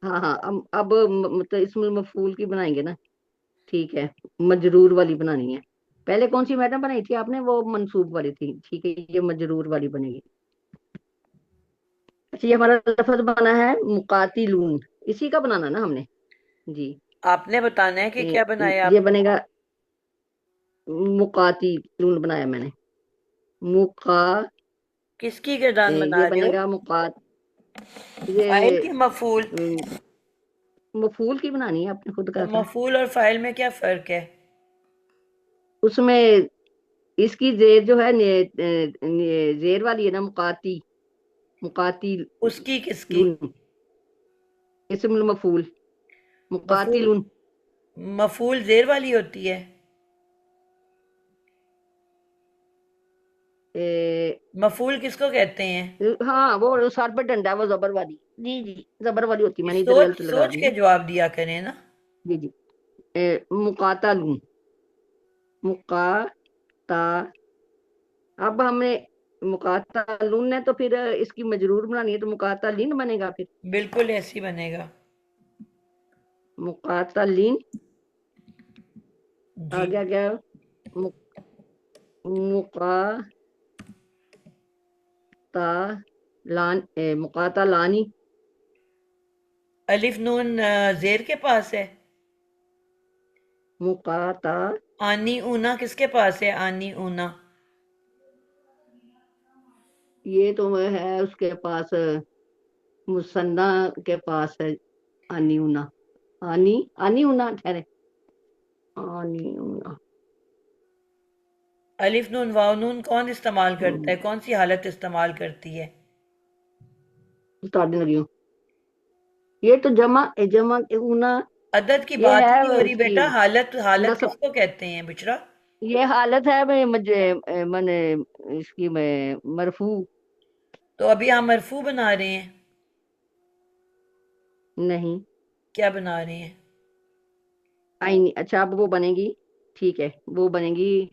Speaker 3: हाँ हाँ, अब मतलब इसमें मफूल की बनाएंगे ना। ठीक है, मजरूर वाली बनानी है। पहले कौन सी मैडम बनाई थी आपने, वो मंसूब वाली थी, ठीक है, ये मजरूर वाली बनेगी। अच्छा, ये हमारा लफ्ज बना है मुकातिलून, इसी का बनाना ना हमने। जी,
Speaker 1: आपने बताना है कि क्या बनाया
Speaker 3: ये
Speaker 1: आपने।
Speaker 3: बनेगा मुकातिलून बनाया मैंने। मुका
Speaker 1: किसकी गर्दान
Speaker 3: ये
Speaker 1: बना रहे हो?
Speaker 3: बनेगा मुकात,
Speaker 1: फाइल
Speaker 3: ये
Speaker 1: की मफूल?
Speaker 3: अम, मफूल की बनानी है अपने खुद
Speaker 1: तो
Speaker 3: का था।
Speaker 1: मफूल और फाइल में क्या फर्क है?
Speaker 3: उसमें इसकी जेर जो है जेर वाली है ना, मुकाती, मुकाती
Speaker 1: उसकी किसकी?
Speaker 3: लून, इसम मफूल, मुकाती
Speaker 1: मफूल?
Speaker 3: लून।
Speaker 1: मफूल जेर वाली होती है?
Speaker 3: ए,
Speaker 1: मफूल किसको कहते हैं?
Speaker 3: हाँ वो सर पे डंडा है, वो जबर वाली। जी जी, जबर वाली होती है,
Speaker 1: ये
Speaker 3: मैंने इधर
Speaker 1: सोच
Speaker 3: गलत लगा
Speaker 1: सोच
Speaker 3: दी
Speaker 1: के
Speaker 3: है।
Speaker 1: जवाब दिया करें ना।
Speaker 3: जी जी। मुकाता लून, मुकाता। अब हमें मुकाता लून है तो फिर इसकी मजरूर बनानी है, तो मुकाता लीन बनेगा फिर।
Speaker 1: बिल्कुल ऐसी बनेगा।
Speaker 3: मुकाता लीन।
Speaker 1: जी।
Speaker 3: आ गया क्या? मु, मुकाता मुकाता लानी।
Speaker 1: अलिफ नून जेर के पास है।
Speaker 3: मुकाता,
Speaker 1: आनी ऊना किसके पास है? आनी ऊना।
Speaker 3: ये तो वह है उसके पास, मुसन्ना के पास है। आनी ऊना, आनी, आनी ऊना, ठहरे, आनी ऊना।
Speaker 1: अलिफ नून वाव नून कौन इस्तेमाल करता है?
Speaker 3: हम्म,
Speaker 1: कौन सी हालत इस्तेमाल करती है?
Speaker 3: उतारने लगी हूँ। ये तो जमा ऊना।
Speaker 1: अदद की
Speaker 3: ये
Speaker 1: बात ही
Speaker 3: है
Speaker 1: नहीं हो रही
Speaker 3: उसकी
Speaker 1: बेटा। हालत हालत
Speaker 3: नस्ब।
Speaker 1: किसको कहते हैं बिचड़ा?
Speaker 3: ये हालत है मुझे मैंने इसकी मैं मरफू।
Speaker 1: तो अभी हम मरफू बना रहे हैं।
Speaker 3: नहीं,
Speaker 1: क्या बना रहे हैं?
Speaker 3: आईनी। अच्छा, अब वो बनेगी, ठीक है, वो बनेगी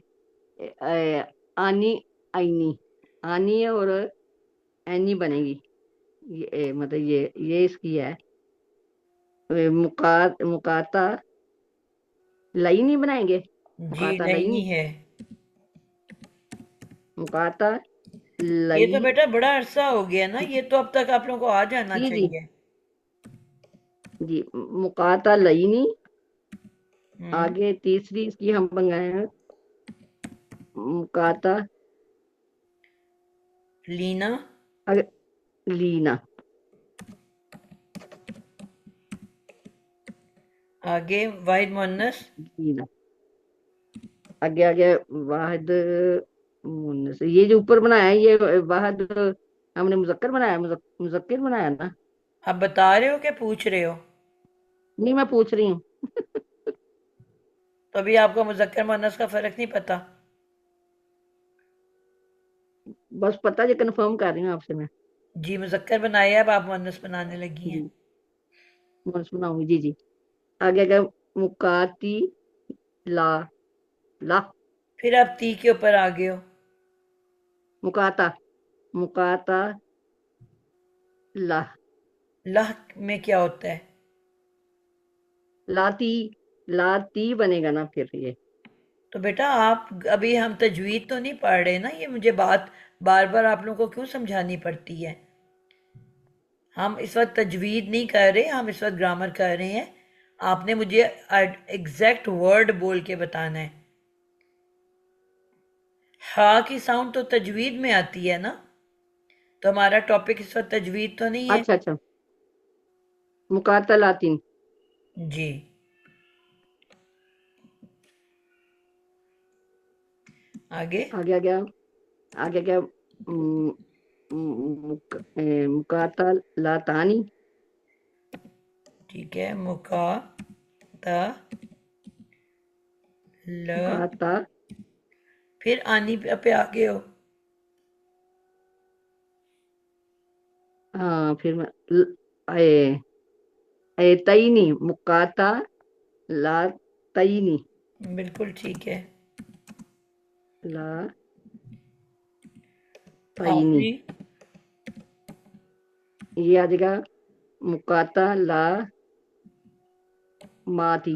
Speaker 3: आनी, आईनी। आनी और ऐनी बनेगी। मतलब ये इसकी है। मुकाता लई नहीं बनाएंगे?
Speaker 1: जी
Speaker 3: मुकाता लई
Speaker 1: नहीं
Speaker 3: नहीं,
Speaker 1: है।
Speaker 3: मुकाता
Speaker 1: ये तो
Speaker 3: लई।
Speaker 1: बेटा बड़ा अरसा हो गया ना, ये तो अब तक आप लोगों को आ जाना
Speaker 3: जी जी
Speaker 1: चाहिए।
Speaker 3: जी, मुकाता लई नहीं।
Speaker 1: हम्म।
Speaker 3: आगे तीसरी इसकी हम बनाए हैं, मुकाता।
Speaker 1: लीना।
Speaker 3: आगे लीना।
Speaker 1: आगे वाहिद मुन्नस।
Speaker 3: लीना। आगे आगे वाहिद मुन्नस। ये जो ऊपर बनाया है ये वाहिद, हमने मुजक्कर बनाया, मुजक्कर बनाया ना।
Speaker 1: आप बता रहे हो कि पूछ रहे हो?
Speaker 3: नहीं, मैं पूछ रही हूँ।
Speaker 1: तो अभी आपको मुज़क्कर मुअन्नस का फर्क नहीं पता?
Speaker 3: बस पता है, कंफर्म कर रही हूँ आपसे मैं।
Speaker 1: जी मुज़क्कर बनाया, अब आप मुअन्नस बनाने लगी हैं।
Speaker 3: जी, मैं सुनाऊंगी। जी जी। आगे आगे मुकाती ला, ला,
Speaker 1: फिर आप ती के ऊपर आ गए हो।
Speaker 3: मुकाता, मुकाता ला,
Speaker 1: लह में क्या होता है?
Speaker 3: लाती, लाती बनेगा ना फिर ये।
Speaker 1: तो बेटा आप अभी, हम तजवीद तो नहीं पढ़ रहे ना, ये मुझे बात बार बार आप लोगों को क्यों समझानी पड़ती है? हम इस वक्त तजवीद नहीं कर रहे, हम इस वक्त ग्रामर कर रहे हैं। आपने मुझे एग्जैक्ट वर्ड बोल के बताना है। हा की साउंड तो तजवीद में आती है ना। तो हमारा टॉपिक इस वक्त तजवीद तो नहीं है।
Speaker 3: अच्छा अच्छा, मुकाता लातीन।
Speaker 1: जी। आगे।
Speaker 3: आगे आगे, आगे क्या? मुकाता लातानी।
Speaker 1: ठीक है। मुका ता ल।
Speaker 3: मुकाता,
Speaker 1: फिर आनी पे आगे हो।
Speaker 3: हाँ फिर मैं ए, तईनी, मुकाता ला तईनी,
Speaker 1: बिल्कुल ठीक है।
Speaker 3: ला तईनी।
Speaker 1: आखिरी।
Speaker 3: ये आ जाएगा मुकाता ला माती।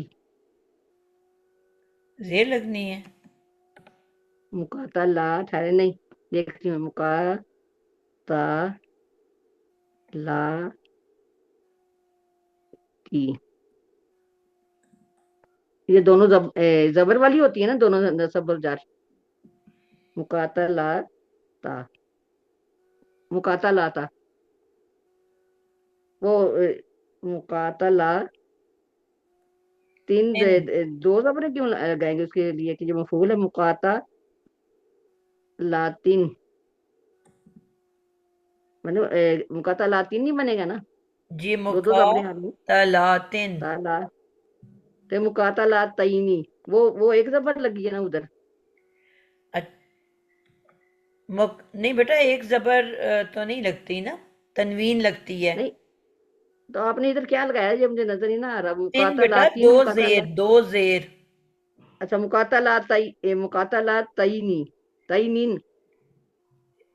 Speaker 1: जेर लगनी है।
Speaker 3: मुकाता ला, ठहरे नहीं, देखती हूँ। मुकाता ला की, ये दोनों जबर वाली होती है ना, दोनों सब जार। मुकाता ला ता, मुकाता लाता, वो मुकाता ला तीन
Speaker 1: इन।
Speaker 3: दो जबरें क्यों लगाएंगे उसके लिए कि जो मफूल है मुकाता लातिन, मतलब मुकाता लातिन नहीं बनेगा ना,
Speaker 1: जी,
Speaker 3: दो दो जबरें हाथ में,
Speaker 1: मुकातलातिन।
Speaker 3: ताला, तो मुकाता लातईनी, वो एक जबर लगी है ना उधर।
Speaker 1: नहीं बेटा, एक जबर तो नहीं लगती ना, तनवीन लगती है।
Speaker 3: नहीं, तो आपने इधर क्या लगाया ये मुझे नजर ही ना आ रहा।
Speaker 1: तिन
Speaker 3: मुकाता
Speaker 1: बेटा,
Speaker 3: लातिन, मुकाता ला,
Speaker 1: दो जेर।
Speaker 3: अच्छा मुकाता ला तई मुकाता ला तईनी, तईनीन,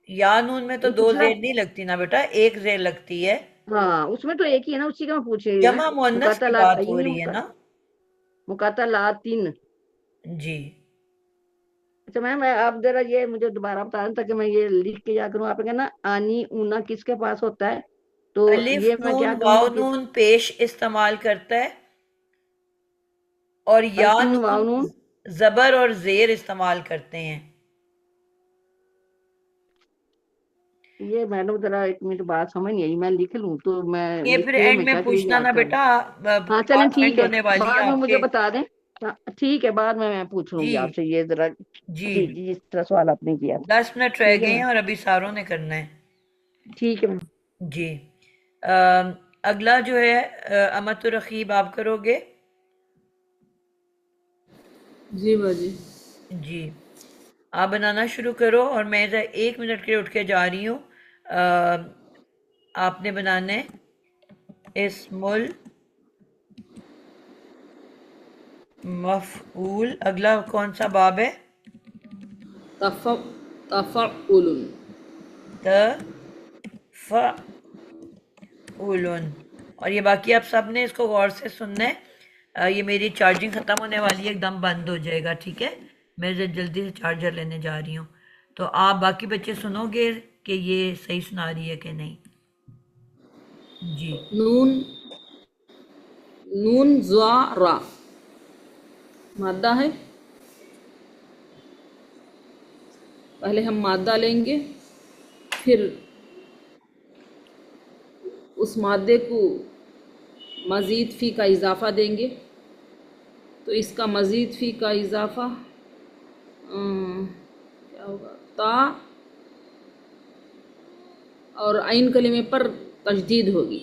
Speaker 1: या नून में तो
Speaker 3: ये
Speaker 1: दो
Speaker 3: पिछला,
Speaker 1: जेर नहीं लगती ना बेटा, एक जेर लगती है।
Speaker 3: हाँ उसमें तो एक ही है ना, उसी का मैं पूछ रही हूँ ना।
Speaker 1: जमा मुअन्नस
Speaker 3: मुकाता
Speaker 1: की
Speaker 3: ला
Speaker 1: बात हो
Speaker 3: तईनी,
Speaker 1: रही है ना।
Speaker 3: मुकाता ला तीन।
Speaker 1: जी।
Speaker 3: अच्छा मैम, आप जरा ये मुझे दोबारा बता दें ताकि मैं ये लिख के याद करूँ। आपने कहना आनी ऊना किसके पास होता है, तो
Speaker 1: अलिफ
Speaker 3: ये मैं
Speaker 1: नून
Speaker 3: क्या
Speaker 1: वाव
Speaker 3: करूँगी कि
Speaker 1: नून पेश इस्तेमाल करता है, और या
Speaker 3: अल्फ नून वाव
Speaker 1: नून
Speaker 3: नून,
Speaker 1: जबर और जेर इस्तेमाल करते हैं।
Speaker 3: ये मैडम जरा एक मिनट बात समझ नहीं आई, मैं लिख लूँ तो मैं
Speaker 1: ये
Speaker 3: लिख
Speaker 1: फिर
Speaker 3: के
Speaker 1: एंड में
Speaker 3: हमेशा के लिए
Speaker 1: पूछना
Speaker 3: याद
Speaker 1: ना
Speaker 3: कर लूँ।
Speaker 1: बेटा,
Speaker 3: हाँ चलें
Speaker 1: 8 मिनट
Speaker 3: ठीक है,
Speaker 1: होने वाली है
Speaker 3: बाद में मुझे
Speaker 1: आपके।
Speaker 3: बता दें। हाँ, ठीक है, बाद में मैं पूछ
Speaker 1: जी।
Speaker 3: लूंगी आपसे ये जरा,
Speaker 1: जी।
Speaker 3: जी जी, जिस तरह सवाल आपने किया था।
Speaker 1: 10 मिनट रह
Speaker 3: ठीक है
Speaker 1: गए
Speaker 3: मैम,
Speaker 1: हैं और अभी सारों ने करना है।
Speaker 3: ठीक है मैम।
Speaker 1: जी। अगला जो है अमतुर रकीब, आप करोगे।
Speaker 6: जी बाजी।
Speaker 1: जी, आप बनाना शुरू करो, और मैं इधर 1 मिनट के लिए उठ के जा रही हूँ। आपने बनाना है इस्मुल मफऊल। अगला कौन सा बाब है?
Speaker 6: तफ तफउलुन।
Speaker 1: तफउलुन। और ये बाकी आप सब ने इसको गौर से सुनना है। ये मेरी चार्जिंग ख़त्म होने वाली है, एकदम बंद हो जाएगा, ठीक है। मैं जल्दी से चार्जर लेने जा रही हूँ, तो आप बाकी बच्चे सुनोगे कि ये सही सुना रही है कि नहीं। जी।
Speaker 6: नून, नून ज़ा रा मादा है। पहले हम मादा लेंगे, फिर उस मादे को मज़ीद फ़ी का इजाफ़ा देंगे, तो इसका मज़ीद फ़ी का इजाफ़ा क्या होगा, ता और आइन कलिमे पर तजदीद होगी।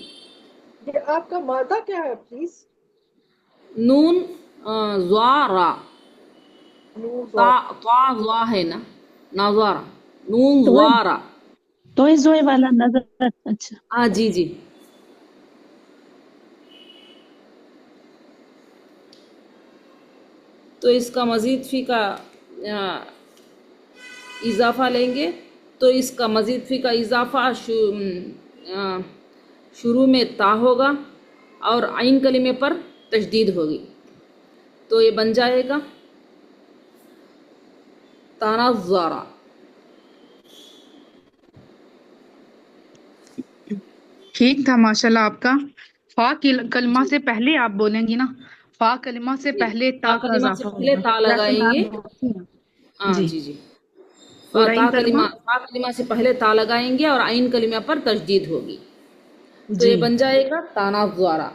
Speaker 4: ये आपका मादा क्या है प्लीज?
Speaker 6: नून ज़ा रा,
Speaker 4: नून
Speaker 6: ता
Speaker 4: ज़ा।
Speaker 6: ता ज़ा है ना, नाज़ारा, नून
Speaker 5: तोय
Speaker 6: ज़ारा।
Speaker 5: तोय जोय वाला नजर। अच्छा।
Speaker 6: हाँ जी जी। तो इसका मज़ीद फ़ी का इजाफ़ा लेंगे, तो इसका मज़ीद फ़ी का इजाफ़ा शुरू में ता होगा और आइन कलिमे पर तशदीद होगी, तो ये बन जाएगा तनाज़्ज़ारा।
Speaker 7: ठीक था माशाल्लाह आपका। कलमा
Speaker 6: जी
Speaker 7: से पहले आप बोलेंगी ना, फा कलमा से
Speaker 6: जी।
Speaker 7: पहले
Speaker 6: ता
Speaker 7: ता का
Speaker 6: कलिमा से
Speaker 7: इजाफा
Speaker 6: पहले
Speaker 7: होगा,
Speaker 6: ता
Speaker 7: जैसे आप
Speaker 6: लगाएंगे।
Speaker 7: बोलती हैं।
Speaker 6: हाँ
Speaker 7: जी।
Speaker 6: जी जी।
Speaker 7: और आइन कलमा।
Speaker 6: ता कलिमा से पहले ता लगाएंगे और आइन कलिमा पर तशदीद होगी, तो
Speaker 7: जी
Speaker 6: ये बन जाएगा तनाज़्ज़ारा।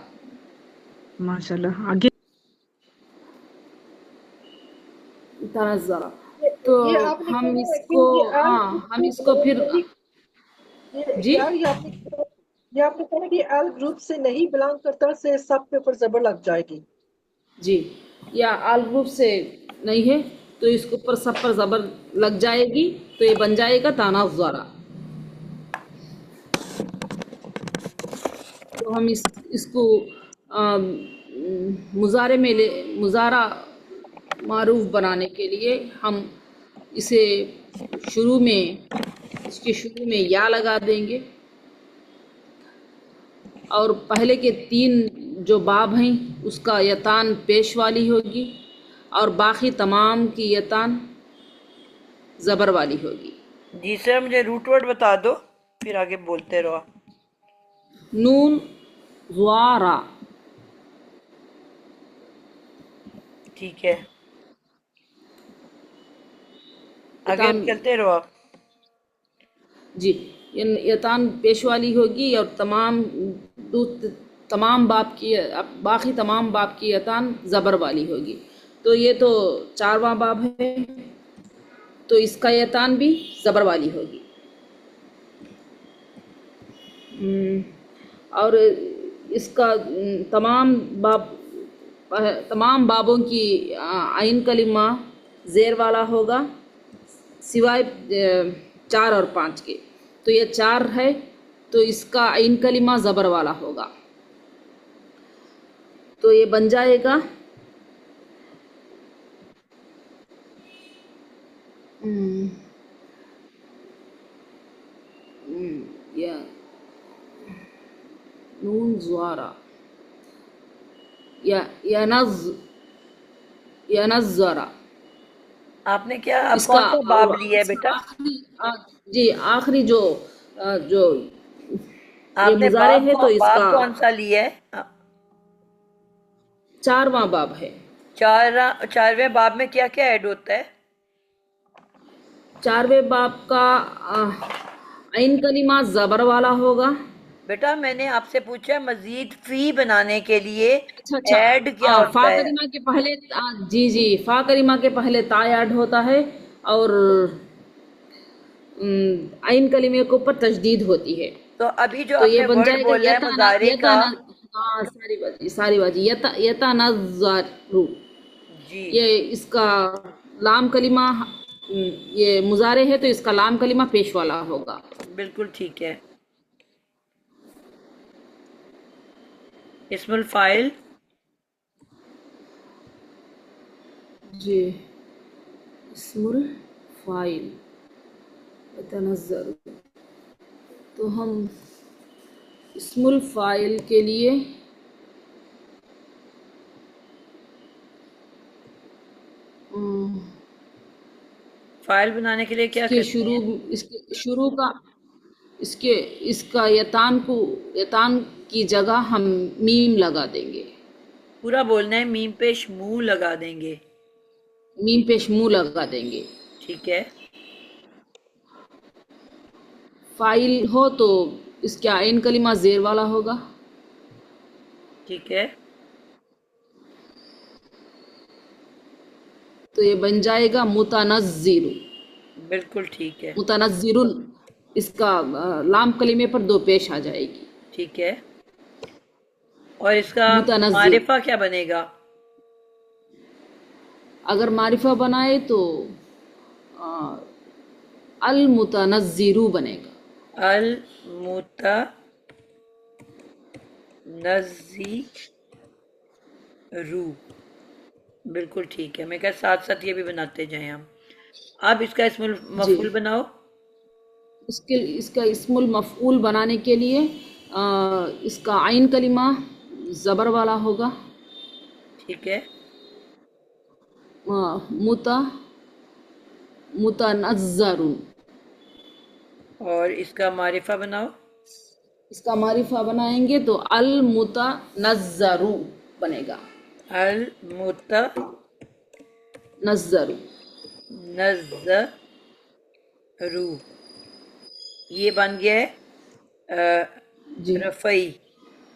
Speaker 7: माशाल्लाह। आगे।
Speaker 6: तनाज़्ज़ारा।
Speaker 4: ये
Speaker 6: तो
Speaker 4: ये आपने
Speaker 6: हम
Speaker 4: कहना है कि
Speaker 6: इसको,
Speaker 4: ये आल
Speaker 6: हाँ हम
Speaker 4: ग्रुप
Speaker 6: इसको फिर,
Speaker 4: से नहीं, ये
Speaker 6: जी
Speaker 4: यार ये आपने कहना कि एल ग्रुप से नहीं बिलोंग करता, से सब पे ऊपर जबर लग जाएगी।
Speaker 6: जी, या आल ग्रुप से नहीं है तो इसके ऊपर सब पर ज़बर लग जाएगी, तो ये बन जाएगा तनाज़्ज़ारा। तो हम इसको मुजारे में ले, मुजारा मारूफ बनाने के लिए हम इसे शुरू में, इसके शुरू में या लगा देंगे, और पहले के 3 जो बाब हैं उसका यतान पेश वाली होगी, और बाकी तमाम की यतान ज़बर वाली होगी।
Speaker 1: जी सर, मुझे रूट वर्ड बता दो, फिर आगे बोलते रहो।
Speaker 6: नून ज़्वारा।
Speaker 1: ठीक है, आगे
Speaker 6: यतान,
Speaker 1: चलते रहो आप।
Speaker 6: जी, यतान पेश वाली होगी, और तमाम तमाम बाप की बाकी तमाम बाप की यतान ज़बर वाली होगी। तो ये तो चारवां बाब है, तो इसका यतान भी ज़बर वाली होगी। और इसका तमाम बाबों की आइन कलिमा ज़ेर वाला होगा, सिवाय 4 और 5 के। तो ये 4 है, तो इसका आइन कलिमा ज़बर वाला होगा। तो ये बन जाएगा या नून ज़्वारा या नज़्ज़रा।
Speaker 1: आपने क्या, अब
Speaker 6: इसका
Speaker 1: कौन सा बाब लिया है बेटा?
Speaker 6: जी आखिरी जो ये
Speaker 1: आपने
Speaker 6: मुजारे है, तो
Speaker 1: बाब
Speaker 6: इसका
Speaker 1: कौन सा लिया है?
Speaker 6: 4वां बाब है।
Speaker 1: चारवें बाब में क्या क्या ऐड होता है?
Speaker 6: 4वें बाब का आइन कलिमा ज़बर वाला होगा।
Speaker 1: बेटा मैंने आपसे पूछा मजीद फी बनाने के लिए
Speaker 6: अच्छा,
Speaker 1: ऐड क्या होता
Speaker 6: फा
Speaker 1: है?
Speaker 6: कलिमा के पहले जी फा कलिमा के पहले ता ऐड होता है, और आइन कलिमे के ऊपर तशदीद होती है।
Speaker 1: तो अभी जो
Speaker 6: तो ये
Speaker 1: आपने
Speaker 6: बन
Speaker 1: वर्ड
Speaker 6: जाएगा
Speaker 1: बोला है मुजारे का,
Speaker 6: सारी बाजी यतानज़्ज़रू।
Speaker 1: जी
Speaker 6: ये इसका लाम कलिमा ये मुजारे है, तो इसका लाम कलिमा पेश वाला होगा।
Speaker 1: बिल्कुल ठीक है। इस्मुल फाइल,
Speaker 6: जी इस्मुल फाइल यतनज़्ज़रू। तो हम इस्मुल फाइल के लिए
Speaker 1: फाइल बनाने के लिए क्या करते हैं?
Speaker 6: इसके शुरू का इसका यतान की जगह हम मीम लगा देंगे।
Speaker 1: पूरा बोलना है, मीम पेश मुंह लगा देंगे।
Speaker 6: मीम पेश मुंह लगा देंगे।
Speaker 1: ठीक है।
Speaker 6: फाइल हो तो इसका आइन कलिमा ज़ेर वाला होगा।
Speaker 1: ठीक है।
Speaker 6: तो ये बन जाएगा मुतनज़्ज़िरु।
Speaker 1: बिल्कुल ठीक है।
Speaker 6: मुतनज़्ज़िरुन, इसका लाम कलिमे पर 2 पेश आ जाएगी।
Speaker 1: ठीक है। और इसका
Speaker 6: मुतनज़्ज़िर।
Speaker 1: मारिफा क्या बनेगा?
Speaker 6: अगर मारिफा बनाए तो अल मुतनज़्ज़िरु बनेगा।
Speaker 1: अल मुतनज़्ज़िरु। बिल्कुल ठीक है। मैं क्या साथ साथ ये भी बनाते जाएं हम। अब इसका इस्मुल मफूल बनाओ।
Speaker 6: इसका इस्मुल मफ़ऊल बनाने के लिए इसका आइन कलिमा ज़बर वाला होगा।
Speaker 1: ठीक है।
Speaker 6: मुतनज़्ज़रुन।
Speaker 1: और इसका मारिफा बनाओ।
Speaker 6: इसका मारिफा बनाएंगे तो अल मुतनज़्ज़रु बनेगा।
Speaker 1: अल
Speaker 6: नज़्ज़रु।
Speaker 1: मुतनज़्ज़रु। ये बन गया है
Speaker 6: जी
Speaker 1: रफ़ई।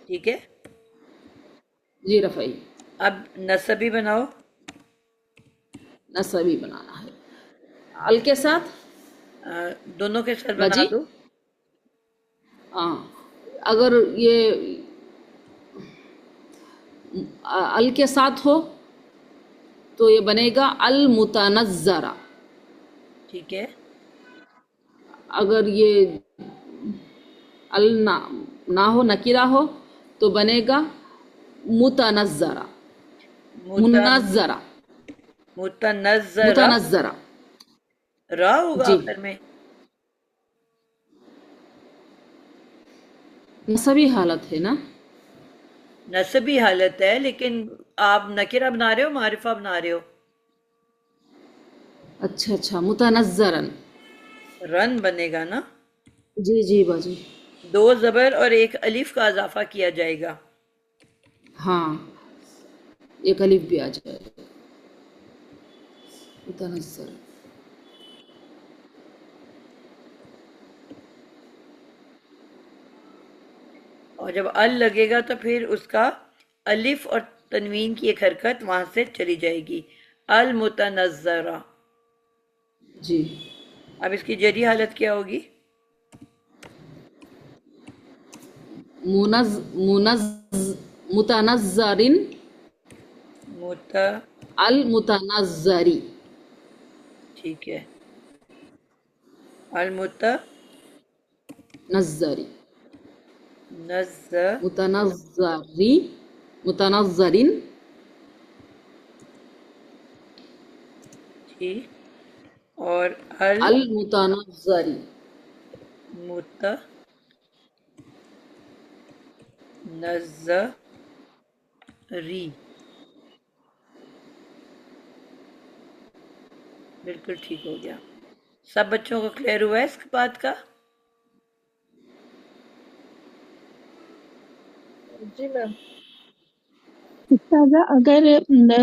Speaker 1: ठीक है।
Speaker 6: जी रफ़ई।
Speaker 1: अब नसबी बनाओ।
Speaker 6: नसबी बनाना है अल के साथ।
Speaker 1: दोनों के साथ बना
Speaker 6: बाजी
Speaker 1: दो।
Speaker 6: अगर ये अल के साथ हो तो ये बनेगा अल मुतनज़्ज़रा।
Speaker 1: ठीक है।
Speaker 6: अगर ये अल ना हो, नकीरा हो, तो बनेगा मुतनज़्ज़रा। मुनज़्ज़रा।
Speaker 1: मुतनज़्ज़रा।
Speaker 6: मुतनज़्ज़रा।
Speaker 1: रा होगा
Speaker 6: जी
Speaker 1: आखिर में।
Speaker 6: नसबी हालत है ना।
Speaker 1: नसबी हालत है, लेकिन आप नकीरा बना रहे हो, मारिफा बना रहे हो?
Speaker 6: अच्छा मुतनज़्ज़रन।
Speaker 1: रन बनेगा ना।
Speaker 6: जी जी बाजी।
Speaker 1: 2 ज़बर और 1 अलिफ का इजाफा किया जाएगा।
Speaker 6: हाँ, एक अलिफ भी आ जाएगा। मुतनज़्ज़रन।
Speaker 1: और जब अल लगेगा तो फिर उसका अलिफ और तनवीन की एक हरकत वहां से चली जाएगी। अल मुतनज़्ज़रा।
Speaker 6: जी।
Speaker 1: अब इसकी जरी हालत क्या होगी?
Speaker 6: मुनज मुनज मुतनज़्ज़रिन,
Speaker 1: मुत
Speaker 6: अल मुतनज़्ज़री।
Speaker 1: ठीक है, अल
Speaker 6: नज़्ज़री,
Speaker 1: मुतनज़्ज़री।
Speaker 6: मुतनज़्ज़री, मुतनज़्ज़रिन,
Speaker 1: और अल
Speaker 6: अल मुतनज़्ज़री।
Speaker 1: मुतनज़्ज़री। बिल्कुल ठीक हो गया। सब बच्चों को क्लियर हुआ है इस बात का?
Speaker 4: जी मैम।
Speaker 5: उस्तादा, अगर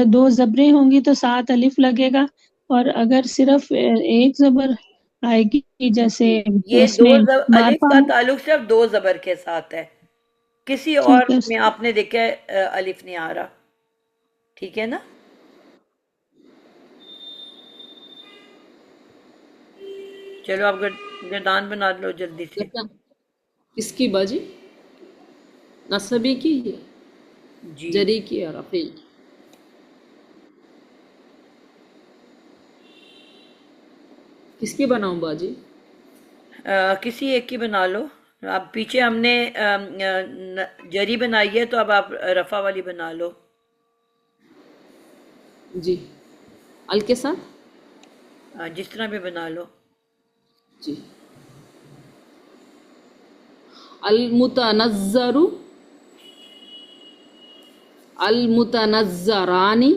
Speaker 5: दो जबरें होंगी तो साथ अलिफ लगेगा, और अगर सिर्फ एक जबर आएगी, जैसे
Speaker 1: ये
Speaker 5: उसमें
Speaker 1: अलिफ
Speaker 5: मारफा
Speaker 1: का
Speaker 5: हो।
Speaker 1: ताल्लुक सिर्फ दो जबर के साथ है, किसी
Speaker 5: ठीक
Speaker 1: और
Speaker 5: है
Speaker 1: में
Speaker 5: उस्ताद।
Speaker 1: आपने देखा है अलिफ नहीं आ रहा। ठीक है ना? चलो आप गर्दान बना लो जल्दी से।
Speaker 6: गर्दन किसकी बाजी? नसबी की,
Speaker 1: जी।
Speaker 6: जरी की और रफ़ी। किसकी बनाऊं बाजी?
Speaker 1: किसी एक की बना लो। अब पीछे हमने जरी बनाई है, तो अब आप रफा वाली बना लो।
Speaker 6: जी। अल के साथ।
Speaker 1: जिस तरह भी बना लो।
Speaker 6: जी। अल मुतनज़्ज़रु, अल मुतनज़्ज़रानी,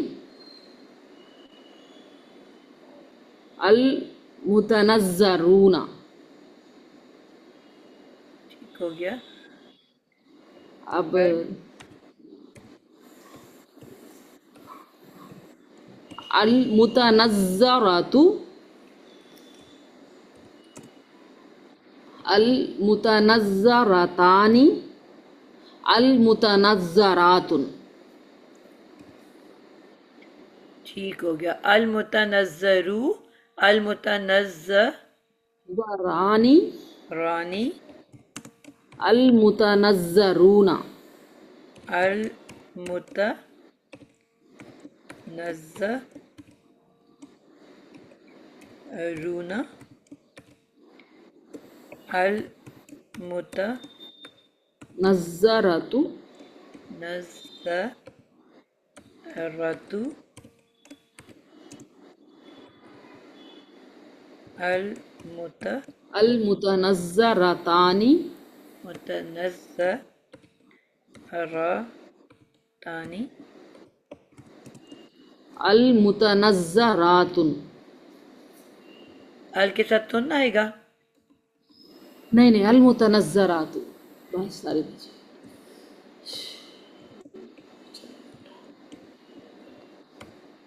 Speaker 6: अल मुतनज़्ज़रूना।
Speaker 1: ठीक हो गया।
Speaker 6: अब अल मुतनज़्ज़रतु, अल मुतनज़्ज़रतानी, अल मुतनज़्ज़रातुन।
Speaker 1: ठीक हो गया। अल मुतनज़्ज़रू, अल
Speaker 6: ज़रानी,
Speaker 1: मुतनज़्ज़रानी,
Speaker 6: अल मुतनज़्ज़रूना।
Speaker 1: अल मुतनज़्ज़रूना, अल
Speaker 6: नज़्ज़रतु,
Speaker 1: मुतनज़्ज़रतु, अल
Speaker 6: अल मुतनज़्ज़रतानी,
Speaker 1: मुतनज़्ज़रतानी,
Speaker 6: अल मुतनज़्ज़रातुन।
Speaker 1: अल के साथ तो ना आएगा?
Speaker 6: नहीं नहीं, अल मुतनज़्ज़रातु। बहुत सारे बच्चे।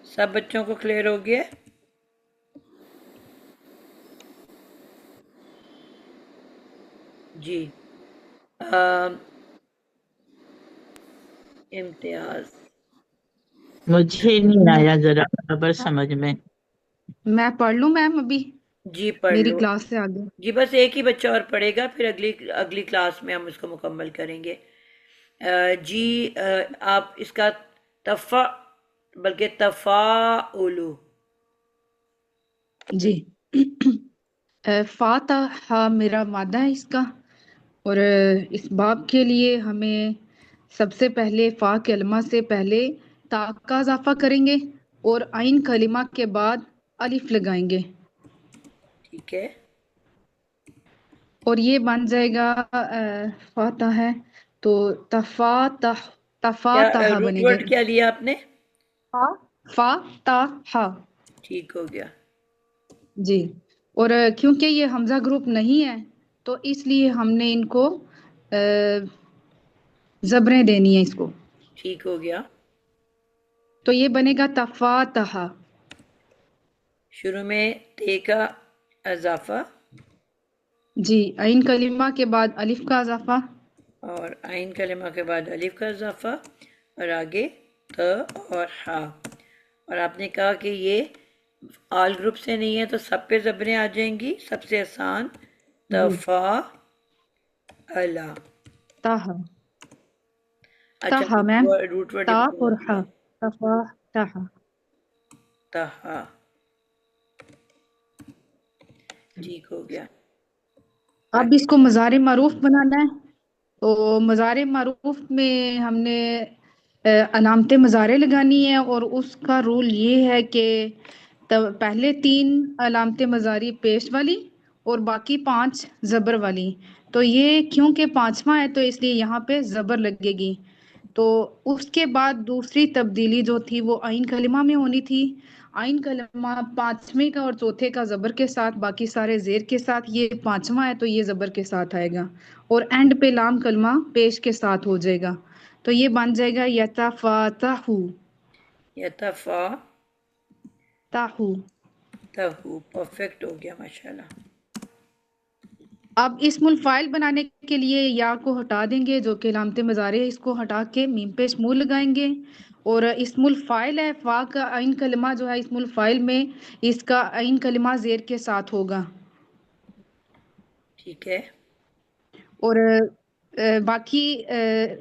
Speaker 1: सब बच्चों को क्लियर हो गया? जी। इम्तियाज।
Speaker 5: मुझे नहीं आया जरा बराबर समझ में।
Speaker 7: मैं पढ़ लूं मैम अभी?
Speaker 1: जी पढ़
Speaker 7: मेरी
Speaker 1: लो।
Speaker 7: क्लास से आगे।
Speaker 1: जी बस एक ही बच्चा और पढ़ेगा, फिर अगली अगली क्लास में हम इसको मुकम्मल करेंगे। जी आप इसका तफा बल्कि तफाउलु।
Speaker 7: जी। फातहा मेरा मादा है इसका, और इस बाब के लिए हमें सबसे पहले फा कलमा से पहले ता का इजाफा करेंगे, और आइन कलिमा के बाद अलिफ लगाएंगे,
Speaker 1: ठीक है।
Speaker 7: और ये बन जाएगा फाता है तो तफातह,
Speaker 1: क्या
Speaker 7: तफातहा
Speaker 1: रूट
Speaker 7: बनेगा।
Speaker 1: वर्ड क्या लिया आपने?
Speaker 7: फा फातहा।
Speaker 1: ठीक हो गया।
Speaker 7: जी। और क्योंकि ये हमजा ग्रुप नहीं है, तो इसलिए हमने इनको जबरें देनी है इसको,
Speaker 1: ठीक हो गया।
Speaker 7: तो ये बनेगा तफातहा।
Speaker 1: शुरू में ते का इजाफा।
Speaker 7: जी, आइन कलिमा के बाद अलिफ का इजाफा।
Speaker 1: और आइन कलिमा के बाद अलिफ का इजाफा और आगे त और हा। और आपने कहा कि ये आल ग्रुप से नहीं है तो सब पे ज़बरें आ जाएंगी। सबसे आसान
Speaker 7: जी
Speaker 1: तफा अला।
Speaker 7: ताहा
Speaker 1: अच्छा,
Speaker 7: ताहा मैम,
Speaker 1: रूट वर्ड
Speaker 7: ता
Speaker 1: लिखो
Speaker 7: और हा,
Speaker 1: आपने
Speaker 7: तफा ताहा।
Speaker 1: तहा। ठीक हो गया।
Speaker 7: अब इसको मज़ार मरूफ बनाना है। तो मज़ार मरूफ में हमने अलामत मज़ारे लगानी है और उसका रूल ये है कि तब पहले 3 अलामत मज़ारी पेश वाली और बाकी 5 ज़बर वाली। तो ये क्योंकि पांचवा है तो इसलिए यहाँ पे ज़बर लगेगी। तो उसके बाद दूसरी तब्दीली जो थी वो आइन कलिमा में होनी थी। आइन कलिमा पांचवे का और चौथे का ज़बर के साथ, बाकी सारे ज़ेर के साथ। ये पांचवा है तो ये ज़बर के साथ आएगा और एंड पे लाम कलमा पेश के साथ हो जाएगा। तो ये बन जाएगा यतफातहू
Speaker 1: यतफा
Speaker 7: ताहू।
Speaker 1: तहु। परफेक्ट हो गया माशाल्लाह।
Speaker 7: अब इस्मुल फाइल बनाने के लिए या को हटा देंगे जो कि लामते मज़ारे है, इसको हटा के मीम पे स्मूल लगाएंगे। और इस्मुल फाइल है, फा का आइन कलिमा जो है इस्मुल फाइल में, इसका आइन कलिमा ज़ेर के साथ होगा।
Speaker 1: ठीक है।
Speaker 7: और बाकी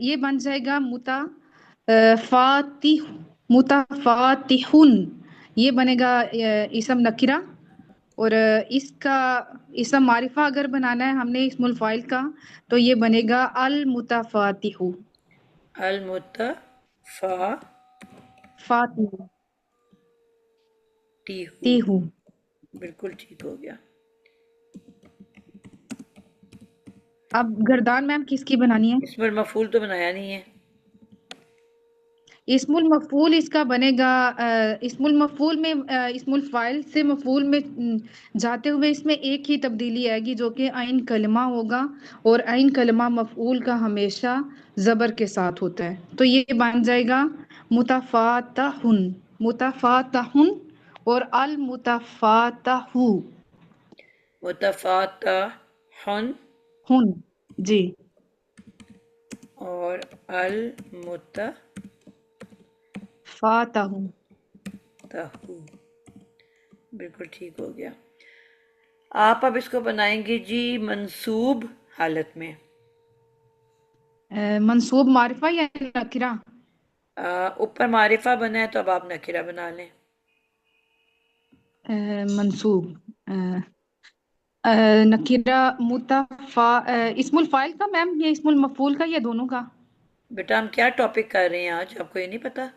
Speaker 7: ये बन जाएगा फातिह मुताफातिहुन। ये बनेगा इसम नकिरा। और इसका इसम मारिफा अगर बनाना है हमने इस्मुल फाइल का तो ये बनेगा अल मुताफातिहु।
Speaker 1: अल मुतफा
Speaker 7: फातिहु
Speaker 1: तीहू।
Speaker 7: तीहु।
Speaker 1: बिल्कुल ठीक हो गया।
Speaker 7: अब गर्दान मैम किसकी बनानी है?
Speaker 1: इस पर मफूल तो बनाया नहीं है।
Speaker 7: इस्मुल मफूल इसका बनेगा इस्मुल मफूल में इस्मुल फाइल से मफूल में जाते हुए इसमें एक ही तब्दीली आएगी जो कि आइन कलमा होगा। और आइन कलमा मफूल का हमेशा ज़बर के साथ होता है। तो ये बन जाएगा मुतफातहुन मुतफातहुन और अल मुतफातहु
Speaker 1: मुतफातहुन
Speaker 7: हुन। जी।
Speaker 1: और अल मुततहु।
Speaker 7: फातहु।
Speaker 1: बिल्कुल ठीक हो गया। आप अब इसको बनाएंगे जी मंसूब हालत में।
Speaker 7: मंसूब मारिफा या नकिरा?
Speaker 1: ऊपर मारिफा बना है तो अब आप नकिरा बना लें।
Speaker 7: मंसूब नकीरा मुतफा इस्मुल फाइल का मैम, ये इस्मुल मफूल का, ये दोनों का?
Speaker 1: बेटा हम क्या टॉपिक कर रहे हैं आज, आपको ये नहीं पता?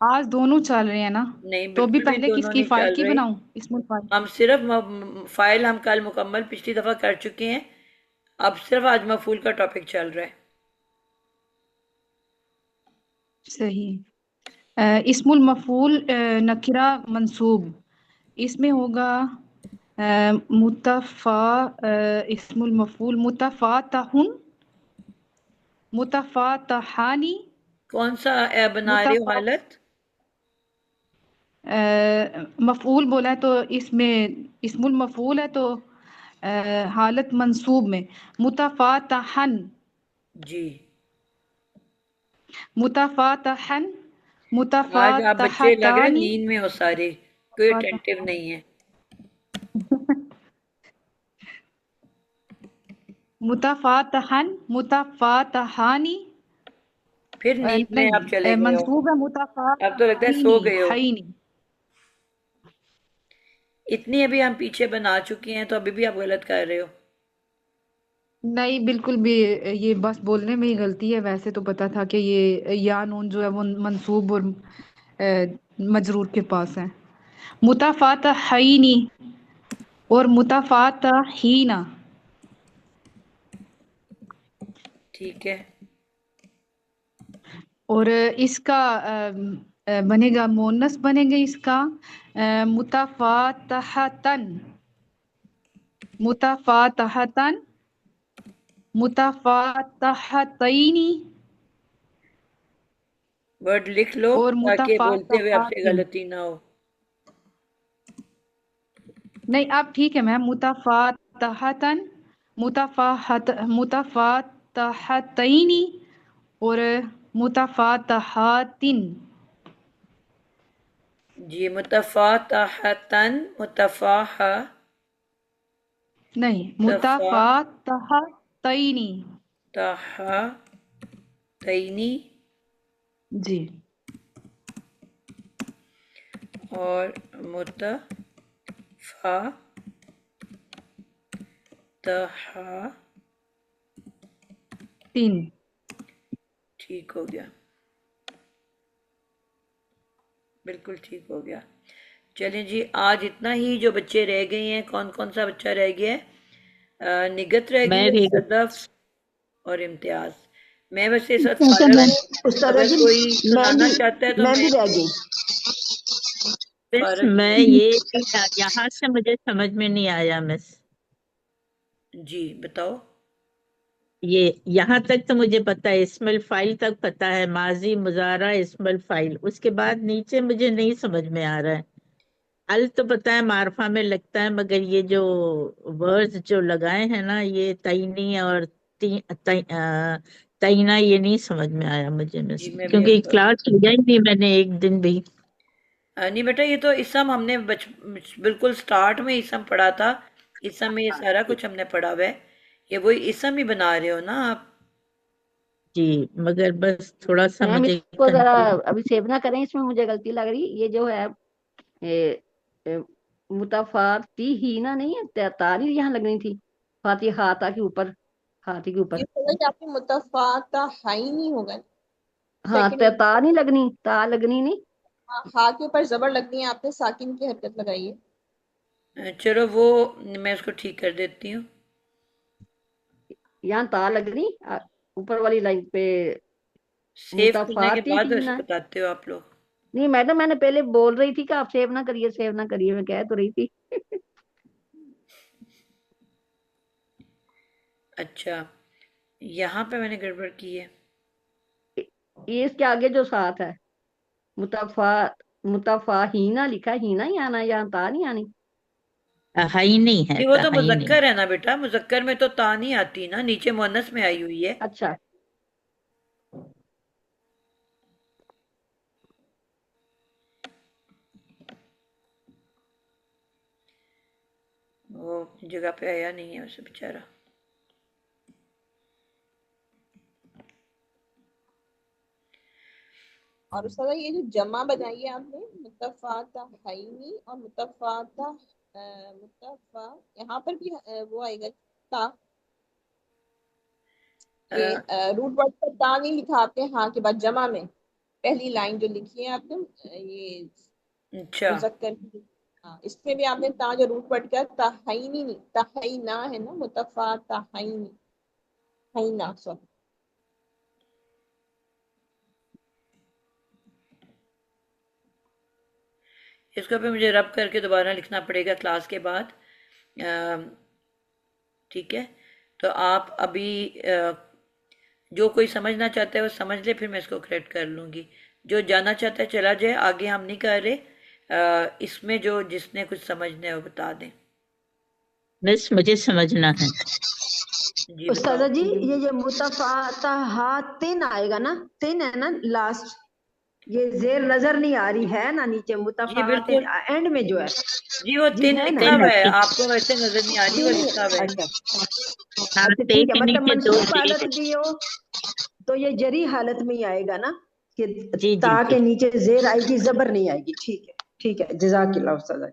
Speaker 7: आज दोनों चल रहे हैं ना।
Speaker 1: नहीं,
Speaker 7: तो अभी
Speaker 1: बिल्कुल भी
Speaker 7: पहले
Speaker 1: दोनों
Speaker 7: किसकी
Speaker 1: नहीं
Speaker 7: फाइल
Speaker 1: चल
Speaker 7: की
Speaker 1: रहे।
Speaker 7: बनाऊं? इस्मुल फाइल।
Speaker 1: हम सिर्फ फाइल हम कल मुकम्मल पिछली दफा कर चुके हैं। अब सिर्फ आज मफूल का टॉपिक चल रहा है।
Speaker 7: सही। इस्मुल मफूल नकिरा मंसूब, इसमें होगा मुतफा इस्मुल मफूल मुतफातहुन मुतफातहानी
Speaker 1: कौन सा बना रहे हो
Speaker 7: मुतफा
Speaker 1: हालत?
Speaker 7: मफूल बोला है तो इसमें इस्मुल मफूल है तो हालत मंसूब में मुतफातहन
Speaker 1: जी।
Speaker 7: मुतफातहन
Speaker 1: आज आप बच्चे लग रहे हैं
Speaker 7: मुतफातहानी
Speaker 1: नींद में हो सारे, कोई अटेंटिव नहीं है।
Speaker 7: मुतफातहन मुतफातहानी।
Speaker 1: फिर नींद में आप चले
Speaker 7: नहीं,
Speaker 1: गए हो।
Speaker 7: मंसूब है
Speaker 1: अब तो लगता है सो
Speaker 7: मुतफातहानी
Speaker 1: गए हो।
Speaker 7: हाइनी।
Speaker 1: इतनी अभी हम पीछे बना चुके हैं तो अभी भी आप गलत कर रहे हो।
Speaker 7: नहीं बिल्कुल भी, ये बस बोलने में ही गलती है। वैसे तो पता था कि ये या नून जो है वो मंसूब और मजरूर के पास है। मुतफातहैनी और मुतफातहीना।
Speaker 1: ठीक है।
Speaker 7: और इसका बनेगा मोनस बनेगा इसका मुतफातहतन मुतफातहतन मुतफातहतैनी
Speaker 1: वर्ड लिख लो
Speaker 7: और
Speaker 1: ताकि बोलते हुए आपसे
Speaker 7: मुतफातहातिन।
Speaker 1: गलती ना हो।
Speaker 7: नहीं अब ठीक है मैम। मुतफातहतन मुतफ़ातहतैनी और मुतफ़ातहातिन।
Speaker 1: जी, मुतफ़ातहतन, मुतफ़ाह,
Speaker 7: नहीं,
Speaker 1: तफ़ा,
Speaker 7: मुतफ़ातहतैनी।
Speaker 1: तैनी
Speaker 7: जी।
Speaker 1: और मुतफ़ातहा।
Speaker 7: तीन।
Speaker 1: ठीक हो गया, बिल्कुल ठीक हो गया। चलें जी, आज इतना ही। जो बच्चे रह गए हैं, कौन कौन सा बच्चा रह गया है? निगत रह गई
Speaker 8: मैं
Speaker 1: है,
Speaker 8: भी
Speaker 1: सदफ और इम्तियाज। मैं वैसे इस वक्त
Speaker 3: अच्छा
Speaker 1: फारग
Speaker 3: मैं
Speaker 1: हूँ,
Speaker 3: उस्तादा
Speaker 1: अगर
Speaker 3: जी,
Speaker 1: कोई
Speaker 3: मैं
Speaker 1: सुनाना
Speaker 3: भी
Speaker 1: चाहता है तो
Speaker 3: मैं
Speaker 1: मैं
Speaker 3: भी रह गई।
Speaker 8: मिस,
Speaker 1: फारग
Speaker 8: मैं
Speaker 1: हूँ।
Speaker 8: ये यहाँ से मुझे समझ में नहीं आया मिस।
Speaker 1: जी बताओ।
Speaker 8: ये यहाँ तक तो मुझे पता है, इस्मुल फाइल तक पता है, माजी मुजारा इस्मुल फाइल। उसके बाद नीचे मुझे नहीं समझ में आ रहा है। अल तो पता है मारफा में लगता है, मगर ये जो वर्ड्स जो लगाए हैं ना, ये तईनी और तईना, ये नहीं समझ में आया मुझे मिस,
Speaker 1: जी मैं भी
Speaker 8: क्योंकि
Speaker 1: आपको
Speaker 8: क्लास लिया ही नहीं मैंने एक दिन भी।
Speaker 1: नहीं बेटा, ये तो इसम हमने बिल्कुल स्टार्ट में इसम पढ़ा था। इसम में ये सारा कुछ हमने पढ़ा हुआ है। ये वही इसम ही बना रहे हो ना आप?
Speaker 8: जी, मगर बस थोड़ा सा
Speaker 3: मैम
Speaker 8: मुझे
Speaker 3: इसको जरा
Speaker 8: कंफ्यूज।
Speaker 3: अभी सेव ना करें, इसमें मुझे गलती लग रही। ये जो है ए, मुतफाती ही ना नहीं है, तारी यहाँ लगनी थी। फाती हाथा के ऊपर, हाथी के
Speaker 9: ये
Speaker 3: ऊपर।
Speaker 9: समझ आपकी मुतफाता हाई नहीं होगा।
Speaker 3: हाँ,
Speaker 9: सेकंड
Speaker 3: ता नहीं लगनी, ता लगनी नहीं।
Speaker 9: हा के ऊपर जबर लगनी है, आपने साकिन की हरकत लगाई है।
Speaker 1: चलो वो मैं उसको ठीक कर देती हूँ।
Speaker 3: यहाँ ता लगनी ऊपर वाली लाइन पे।
Speaker 1: सेव करने के
Speaker 3: मुतफाती
Speaker 1: बाद
Speaker 3: ही
Speaker 1: वैसे
Speaker 3: ना।
Speaker 1: बताते हो आप लोग।
Speaker 3: नहीं मैडम, मैंने पहले बोल रही थी कि आप सेव ना करिए, सेव ना करिए, मैं कह तो रही थी।
Speaker 1: अच्छा, यहाँ पे मैंने गड़बड़ की है।
Speaker 3: ये इसके आगे जो साथ है, मुतफा मुतफा हीना लिखा है, हीना ही आना, यहाँ ता नहीं आनी।
Speaker 8: हाई नहीं है,
Speaker 1: जी वो तो
Speaker 8: हाई नहीं।
Speaker 1: मुजक्कर है ना बेटा, मुजक्कर में तो ता नहीं आती ना, नीचे मुअन्नस में आई हुई है।
Speaker 3: अच्छा।
Speaker 1: वो अपनी जगह पे आया नहीं है उसे बेचारा।
Speaker 9: और उसका ये जो जमा बनाई है आपने, मुतफाता हाईनी और मुतफा, यहाँ पर भी वो आएगा ता।
Speaker 1: अ,
Speaker 9: ये रूट वर्ड पर ता नहीं लिखा आपने, हाँ के बाद जमा में पहली लाइन जो लिखी है आपने, ये
Speaker 1: अच्छा।
Speaker 9: मुजक्कर की। हाँ, इसमें भी आपने ता जो रूट वर्ड का तहाईनी नहीं, तहाईना है ना, मुतफा तहाईनी, हाईना सॉरी।
Speaker 1: इसको फिर मुझे रब करके दोबारा लिखना पड़ेगा क्लास के बाद। अ, ठीक है, तो आप अभी जो कोई समझना चाहता है वो समझ ले, फिर मैं इसको करेक्ट कर लूँगी। जो जाना चाहता है चला जाए, आगे हम नहीं कर रहे। इसमें जो जिसने कुछ समझना है वो बता दें।
Speaker 8: मिस, मुझे समझना है।
Speaker 1: जी बताओ।
Speaker 10: उस्तादा जी, ये जो मुतफातहातिन आएगा ना, तिन है ना लास्ट, ये जेर नजर नहीं आ रही है ना नीचे,
Speaker 1: जी
Speaker 10: मुतफातिन
Speaker 1: बिल्कुल।
Speaker 10: एंड में जो है।
Speaker 1: जी वो
Speaker 10: जी
Speaker 1: तीन
Speaker 10: है ना।
Speaker 1: लिखा
Speaker 8: तीन
Speaker 1: हुआ है,
Speaker 8: अच्छी।
Speaker 1: आपको वैसे नजर नहीं आ रही, वो
Speaker 10: तीन ही
Speaker 1: लिखा हुआ है।
Speaker 10: अच्छा।
Speaker 8: हाँ,
Speaker 10: अच्छा
Speaker 8: ते
Speaker 10: ठीक है,
Speaker 8: के
Speaker 10: मतलब
Speaker 8: नीचे दो
Speaker 10: मंसूब
Speaker 8: जे।
Speaker 10: हालत भी हो तो ये जरी हालत में ही आएगा ना, कि
Speaker 8: जी जी
Speaker 10: ता
Speaker 8: जी।
Speaker 10: के नीचे जेर आएगी, जबर नहीं आएगी। ठीक है, ठीक है, जजाकिल्लाह उस्तादा।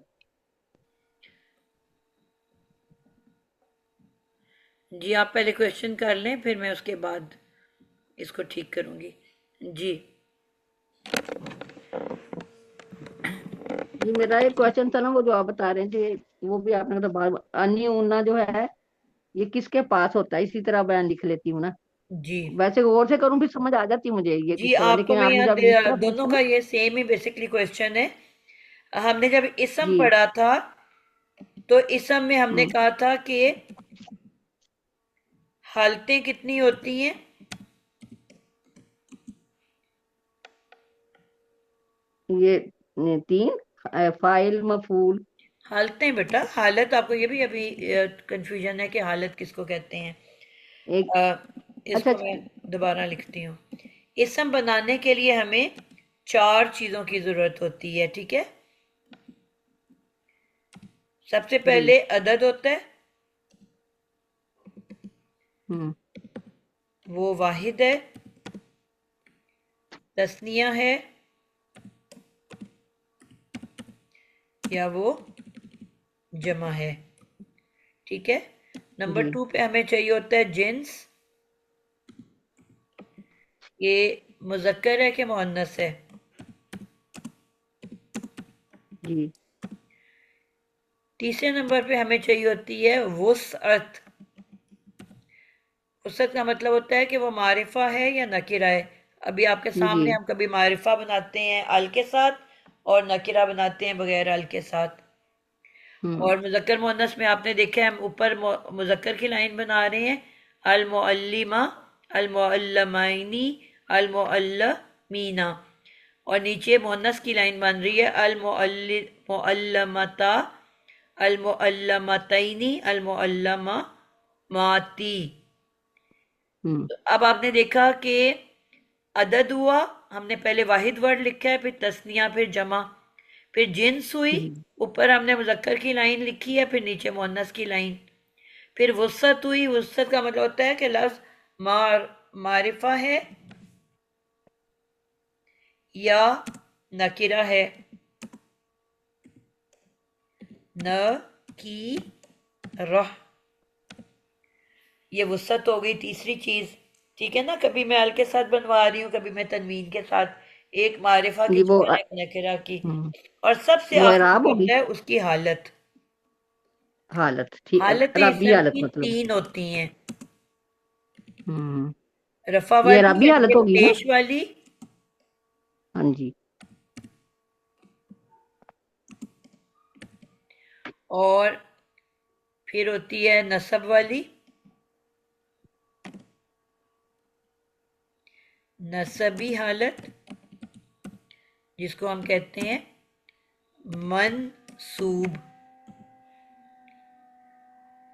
Speaker 1: जी आप पहले क्वेश्चन कर लें, फिर मैं उसके बाद इसको ठीक करूँगी। जी
Speaker 3: जी मेरा एक क्वेश्चन था ना, वो जो आप बता रहे थे, वो भी आपने तो बार अन्य ऊना जो है, ये किसके पास होता है? इसी तरह बयान लिख लेती हूँ ना।
Speaker 1: जी
Speaker 3: वैसे गौर से करूँ फिर समझ आ जाती मुझे ये
Speaker 1: जी,
Speaker 3: किसका,
Speaker 1: आपको
Speaker 3: लेकिन
Speaker 1: मैं
Speaker 3: आपने
Speaker 1: यहाँ
Speaker 3: जब इस तरह
Speaker 1: दोनों
Speaker 3: पूछा
Speaker 1: का
Speaker 3: ना।
Speaker 1: ये सेम ही बेसिकली क्वेश्चन है। हमने जब इसम
Speaker 3: जी।
Speaker 1: पढ़ा था, तो इसम में हमने
Speaker 3: हम्म,
Speaker 1: कहा था कि हालतें कितनी होती हैं?
Speaker 3: ये तीन, फाइल मफूल
Speaker 1: हालतें बेटा, हालत आपको ये भी अभी कंफ्यूजन है कि हालत किसको कहते हैं।
Speaker 3: एक अच्छा
Speaker 1: इसको मैं दोबारा लिखती हूँ। इसम बनाने के लिए हमें 4 चीजों की जरूरत होती है, ठीक है। सबसे
Speaker 3: जी
Speaker 1: पहले अदद होता है,
Speaker 3: हम्म
Speaker 1: वो वाहिद है, तस्निया है, या वो जमा है, ठीक है। नंबर
Speaker 3: जी
Speaker 1: 2 पे हमें चाहिए होता है जिन्स, ये मुज़क्कर है कि मुअन्नस है।
Speaker 3: जी
Speaker 1: तीसरे नंबर पे हमें चाहिए होती है वुसअत। वुसअत का मतलब होता है कि वो मारिफा है या नकिरा है। अभी आपके
Speaker 3: जी
Speaker 1: सामने हम कभी मारिफा बनाते हैं अल के साथ और नकिरा बनाते हैं बगैर अल के साथ। और मुज़क्कर मुअन्नस में आपने देखा है हम ऊपर मुज़क्कर की लाइन बना रहे हैं, अल मुअल्लिमा, अल मुअल्लमाइनी, अल मुअल्लमीना, और नीचे मुअन्नस की लाइन बन रही है अल मुअल्लमता, अल मुअल्लमतैनी, अल मुअल्लमाती। तो अब आपने देखा कि अदद हुआ, हमने पहले वाहिद वर्ड लिखा है, फिर तस्निया, फिर जमा, फिर जिन्स हुई, ऊपर हमने मुज़क्कर की लाइन लिखी है, फिर नीचे मुअन्नस की लाइन, फिर वुसअत हुई। वुसअत का मतलब होता है कि लफ्ज मारिफा है या नकिरा है। न की रह, ये वुसअत हो गई तीसरी चीज, ठीक है ना। कभी मैं अल के साथ बनवा रही हूँ, कभी मैं तनवीन के साथ, एक मारिफा की
Speaker 3: जी
Speaker 1: जगह एक नकिरा की। और सबसे
Speaker 3: वो
Speaker 1: आखिरी
Speaker 3: एराब होगी,
Speaker 1: होता है उसकी हालत।
Speaker 3: हालत ठीक,
Speaker 1: हालतें
Speaker 3: रबी
Speaker 1: इसम
Speaker 3: हालत
Speaker 1: की
Speaker 3: मतलब
Speaker 1: 3 होती हैं,
Speaker 3: हम्म
Speaker 1: रफा
Speaker 3: ये
Speaker 1: वाली
Speaker 3: रबी
Speaker 1: यानी
Speaker 3: हालत
Speaker 1: कि
Speaker 3: होगी ना।
Speaker 1: पेश वाली,
Speaker 3: हाँ जी
Speaker 1: और फिर होती है नसब वाली, नसबी हालत, जिसको हम कहते हैं मनसूब,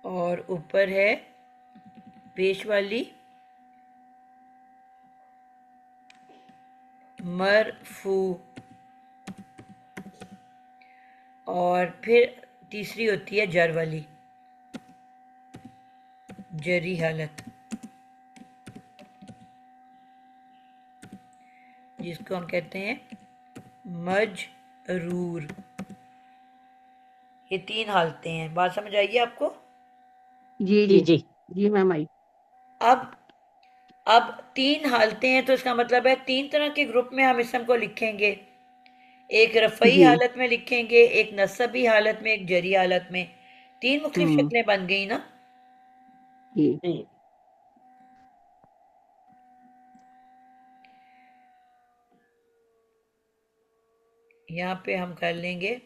Speaker 1: और ऊपर है पेश वाली मरफू, और फिर तीसरी होती है जर वाली, जरी हालत, जिसको हम कहते हैं मजरूर। ये 3 हालतें हैं। बात समझ आइए आपको।
Speaker 3: जी
Speaker 8: जी
Speaker 3: जी
Speaker 8: जी
Speaker 3: जी मैम आई।
Speaker 1: अब 3 हालतें हैं तो इसका मतलब है 3 तरह के ग्रुप में हम इसम को लिखेंगे। एक रफ़ई
Speaker 3: जी
Speaker 1: हालत में लिखेंगे, एक नसबी हालत में, एक जरी हालत में। 3 मुख्तलिफ शक्लें बन गई ना।
Speaker 3: जी
Speaker 8: जी
Speaker 1: यहाँ पे हम कर लेंगे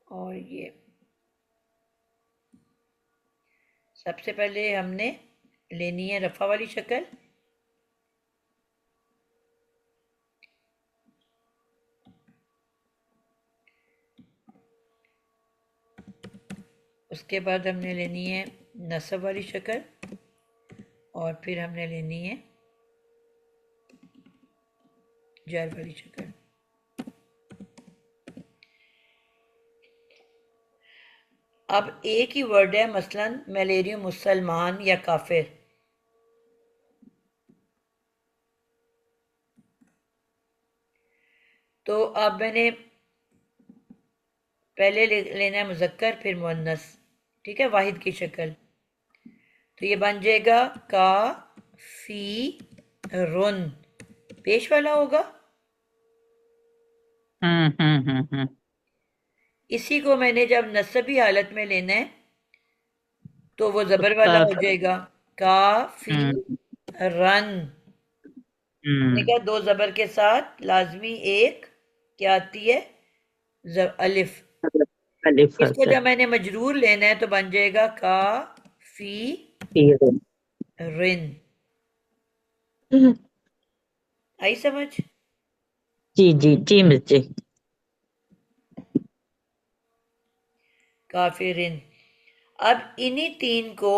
Speaker 1: और ये सबसे पहले हमने लेनी है रफ़ा वाली शक्ल। उसके बाद हमने लेनी है नसब वाली शक्ल, और फिर हमने लेनी है जर वाली शक्ल। अब एक ही वर्ड है, मसलन मैं ले रही हूँ मुसलमान या काफिर। तो अब मैंने पहले लेना है मुज़क्कर, फिर मुअन्नस, ठीक है, वाहिद की शक्ल। तो ये बन जाएगा का फी रुन, पेश वाला होगा।
Speaker 8: हम्म हम्म हम्म हम्म
Speaker 1: इसी को मैंने जब नस्बी हालत में लेना है तो वो जबर वाला हो जाएगा, काफी रन। मैंने कहा दो जबर के साथ लाजमी एक क्या आती है, अलिफ।
Speaker 8: अलिफ
Speaker 1: इसको
Speaker 8: आता
Speaker 1: जब मैंने मजरूर लेना है तो बन जाएगा काफी
Speaker 8: है।
Speaker 1: रिन। आई समझ?
Speaker 8: जी जी जी मिस जी।
Speaker 1: काफिरिन। अब इन्हीं तीन को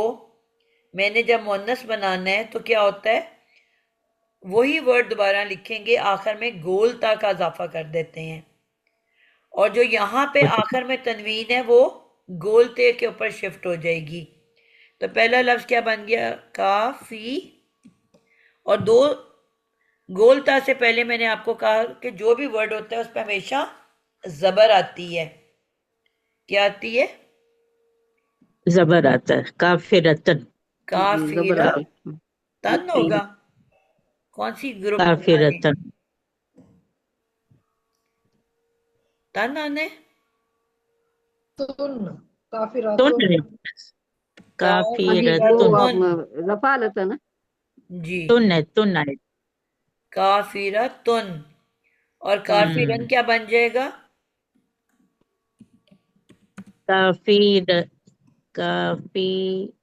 Speaker 1: मैंने जब मुअन्नस बनाना है तो क्या होता है, वही वर्ड दोबारा लिखेंगे, आखिर में गोल ता का इजाफा कर देते हैं, और जो यहाँ पे आखिर में तनवीन है वो गोल ते के ऊपर शिफ्ट हो जाएगी। तो पहला लफ्ज क्या बन गया, काफी, और दो गोल ता से पहले मैंने आपको कहा कि जो भी वर्ड होता है उस पर हमेशा जबर आती है। क्या आती है?
Speaker 8: जबर आता है, काफिरतन।
Speaker 3: जी, जबर
Speaker 1: काफिरा
Speaker 3: आता है।
Speaker 1: तन होगा। कौन सी ग्रुप में आने,
Speaker 8: काफिरतन
Speaker 1: तन आने,
Speaker 4: तुन, काफी
Speaker 8: तुन
Speaker 4: रातों,
Speaker 8: है,
Speaker 3: हाँ जी,
Speaker 1: काफिरा
Speaker 3: वो
Speaker 8: काफिरतुन।
Speaker 1: तुन।
Speaker 3: रफा लेता ना।
Speaker 1: जी,
Speaker 8: तुन है, तुन है।
Speaker 1: काफिरा तुन। और काफिरन क्या बन जाएगा?
Speaker 8: काफिर काफिरतन।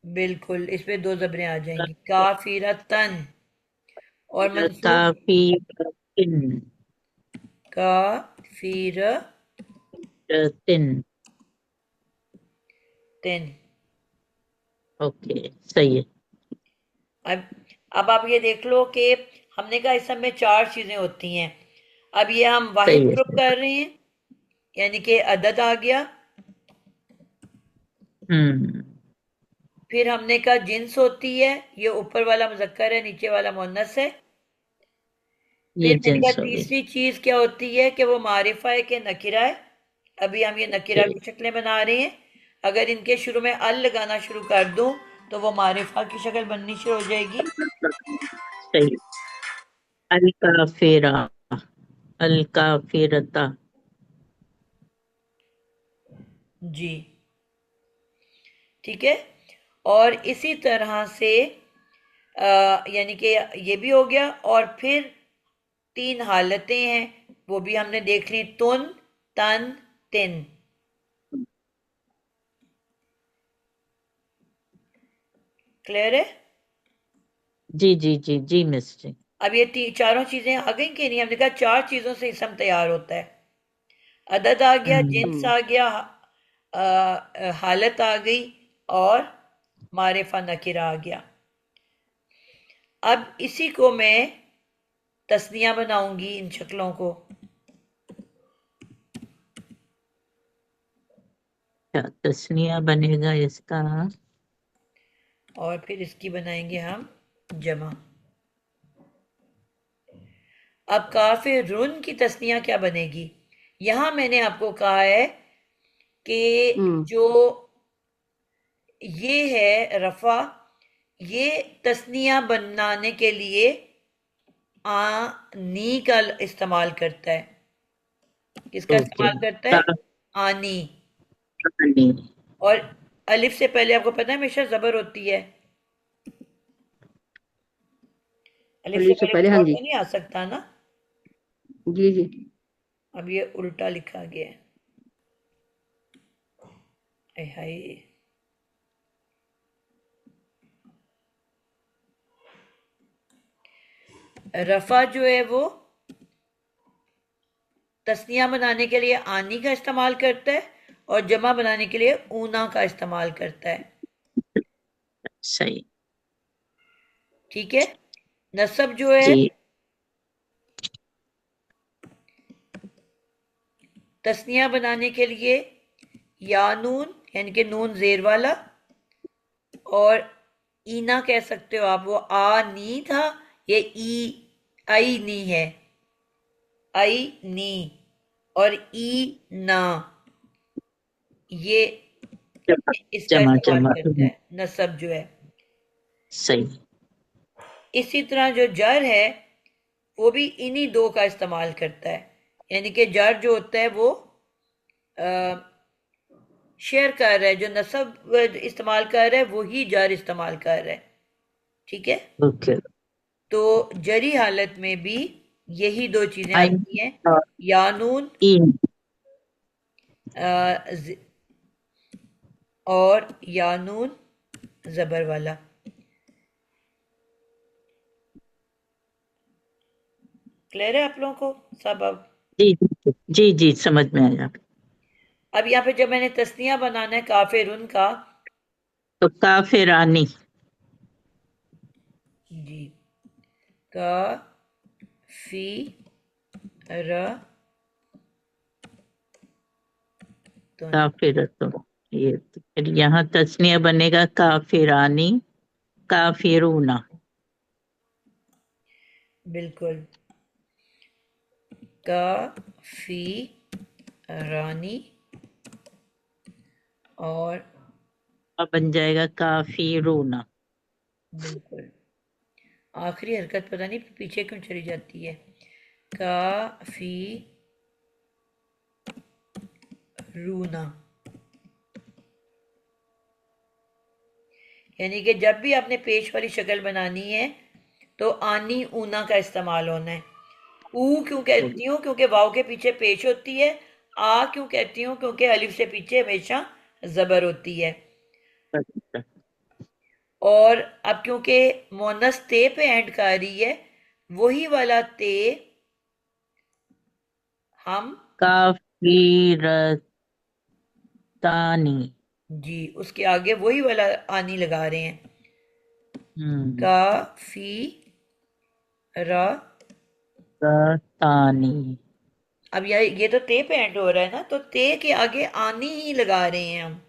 Speaker 1: बिल्कुल, इसमें दो जबरें आ जाएंगी, काफिरा तन। और मंसूब
Speaker 8: काफिरतिन।
Speaker 1: काफिर
Speaker 8: तिन।
Speaker 1: तिन।
Speaker 8: ओके, सही है।
Speaker 1: अब आप ये देख लो कि हमने कहा इस सब में चार चीजें होती हैं। अब ये हम वाहिद
Speaker 8: सही है।
Speaker 1: ग्रुप कर रहे हैं, यानी कि अदद आ गया। फिर हमने कहा जिन्स होती है, ये ऊपर वाला मुजक्कर है, नीचे वाला मुन्नस है।
Speaker 8: ये
Speaker 1: फिर मैंने कहा
Speaker 8: जिन्स हो गई।
Speaker 1: तीसरी चीज क्या होती है कि वो मारिफा है कि नकिरा है। अभी हम ये नकिरा की शक्लें बना रहे हैं। अगर इनके शुरू में अल लगाना शुरू कर दूं तो वो मारिफा की शक्ल बननी शुरू हो जाएगी।
Speaker 8: सही। अल काफिरा, अल काफिरता।
Speaker 1: जी, ठीक है। और इसी तरह से यानी कि ये भी हो गया। और फिर तीन हालतें हैं, वो भी हमने देख ली, तुन, तन, तिन। क्लियर है?
Speaker 8: जी जी जी जी मिस जी।
Speaker 1: अब ये चारों चीजें आ गई कि नहीं? हमने कहा चार चीजों से इसम तैयार होता है। अदद आ गया, जिन्स आ गया, हालत आ गई, और मारिफा नकिरा आ गया। अब इसी को मैं तस्निया बनाऊंगी, इन शक्लों को।
Speaker 8: तस्निया बनेगा इसका।
Speaker 1: और फिर इसकी बनाएंगे हम जमा। अब काफिरुन की तस्निया क्या बनेगी? यहां मैंने आपको कहा है कि जो ये है रफा, ये तस्निया बनाने के लिए आनी का इस्तेमाल करता है। किसका इस्तेमाल करता है? आनी। और अलिफ से पहले आपको पता है हमेशा जबर होती है। अलिफ से
Speaker 3: अलिफ से
Speaker 1: पहले
Speaker 3: पहले,
Speaker 1: कुछ
Speaker 3: हाँ
Speaker 1: और
Speaker 3: जी।
Speaker 1: तो नहीं आ सकता ना?
Speaker 3: जी जी।
Speaker 1: अब ये उल्टा लिखा गया है। हाय, रफा जो है वो तस्निया बनाने के लिए आनी का इस्तेमाल करता है, और जमा बनाने के लिए ऊना का इस्तेमाल करता है।
Speaker 8: सही।
Speaker 1: ठीक है। नसब जो है
Speaker 8: जी।
Speaker 1: तस्निया बनाने के लिए या नून, यानी कि नून जेर वाला, और ईना कह सकते हो आप। वो आ नी था, ये ई आई नी है, आई नी। और ई ना, ये इसका
Speaker 8: जमा
Speaker 1: इस्तेमाल
Speaker 8: जमा।
Speaker 1: करता है नसब जो है।
Speaker 8: सही।
Speaker 1: इसी तरह जो जर है वो भी इन्हीं दो का इस्तेमाल करता है। यानी कि जर जो होता है वो शेयर कर रहा है, जो नसब इस्तेमाल कर रहा है वही जर इस्तेमाल कर रहा है। ठीक है,
Speaker 8: ओके।
Speaker 1: तो जरी हालत में भी यही दो चीजें
Speaker 8: आई
Speaker 1: आती हैं, या नून
Speaker 8: इन
Speaker 1: और या नून जबर वाला। क्लियर है आप लोगों को सब? अब
Speaker 8: जी जी समझ में आया।
Speaker 1: अब यहाँ पे जब मैंने तस्निया बनाना है काफिरुन का,
Speaker 8: तो काफिरानी।
Speaker 1: जी, का फी र तुन,
Speaker 8: काफिरतुन। ये तो फिर यहाँ तस्निया बनेगा काफिरानी काफिरूना।
Speaker 1: बिल्कुल, का फी रानी और
Speaker 8: अब बन जाएगा काफिरूना।
Speaker 1: बिल्कुल, आखिरी हरकत पता नहीं पीछे क्यों चली जाती है। काफी रूना, यानी कि जब भी आपने पेश वाली शक्ल बनानी है तो आनी ऊना का इस्तेमाल होना है। ऊ क्यों कहती हूँ? क्योंकि वाव के पीछे पेश होती है। आ क्यों कहती हूँ? क्योंकि अलिफ से पीछे हमेशा जबर होती है। और अब क्योंकि मोनस ते पे एंड कर रही है, वही वाला ते हम
Speaker 8: काफिरतानी।
Speaker 1: जी उसके आगे वही वाला आनी लगा रहे हैं। का फी रा,
Speaker 8: तानी।
Speaker 1: अब ये तो ते पे एंड हो रहा है ना, तो ते के आगे आनी ही लगा रहे हैं हम।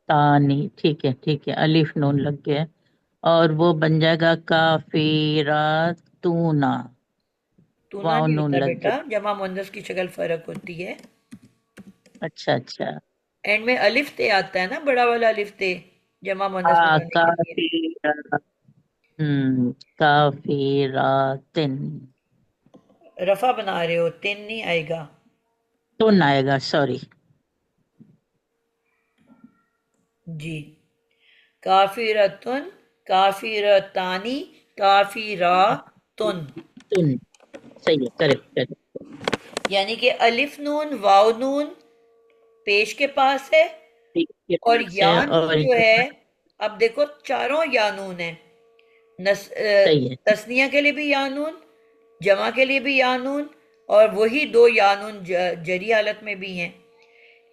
Speaker 8: तानी ठीक है अलिफ नून लग गया और वो बन जाएगा काफिरातूना।
Speaker 1: तूना
Speaker 8: वाव
Speaker 1: नहीं
Speaker 8: नून
Speaker 1: होता
Speaker 8: लग
Speaker 1: बेटा,
Speaker 8: गया।
Speaker 1: जमा मुअन्नस की शक्ल फर्क होती है।
Speaker 8: अच्छा।
Speaker 1: एंड में अलिफ ते आता है ना, बड़ा वाला अलिफ ते, जमा मुअन्नस
Speaker 8: हाँ
Speaker 1: बनाने के लिए।
Speaker 8: काफिरातिन।
Speaker 1: रफा बना रहे हो, तिन नहीं आएगा।
Speaker 8: तुन आएगा, सॉरी।
Speaker 1: जी, काफिरतुन, काफिरतानी, काफिरातुन।
Speaker 8: तुन सही है, करेक्ट।
Speaker 1: यानी कि अलिफ नून वाव नून पेश के पास है, और या नून
Speaker 8: और
Speaker 1: जो है, अब देखो चारों या नून है।
Speaker 8: सही है।
Speaker 1: तस्निया के लिए भी या नून, जमा के लिए भी या नून, और वही दो या नून जरी हालत में भी हैं।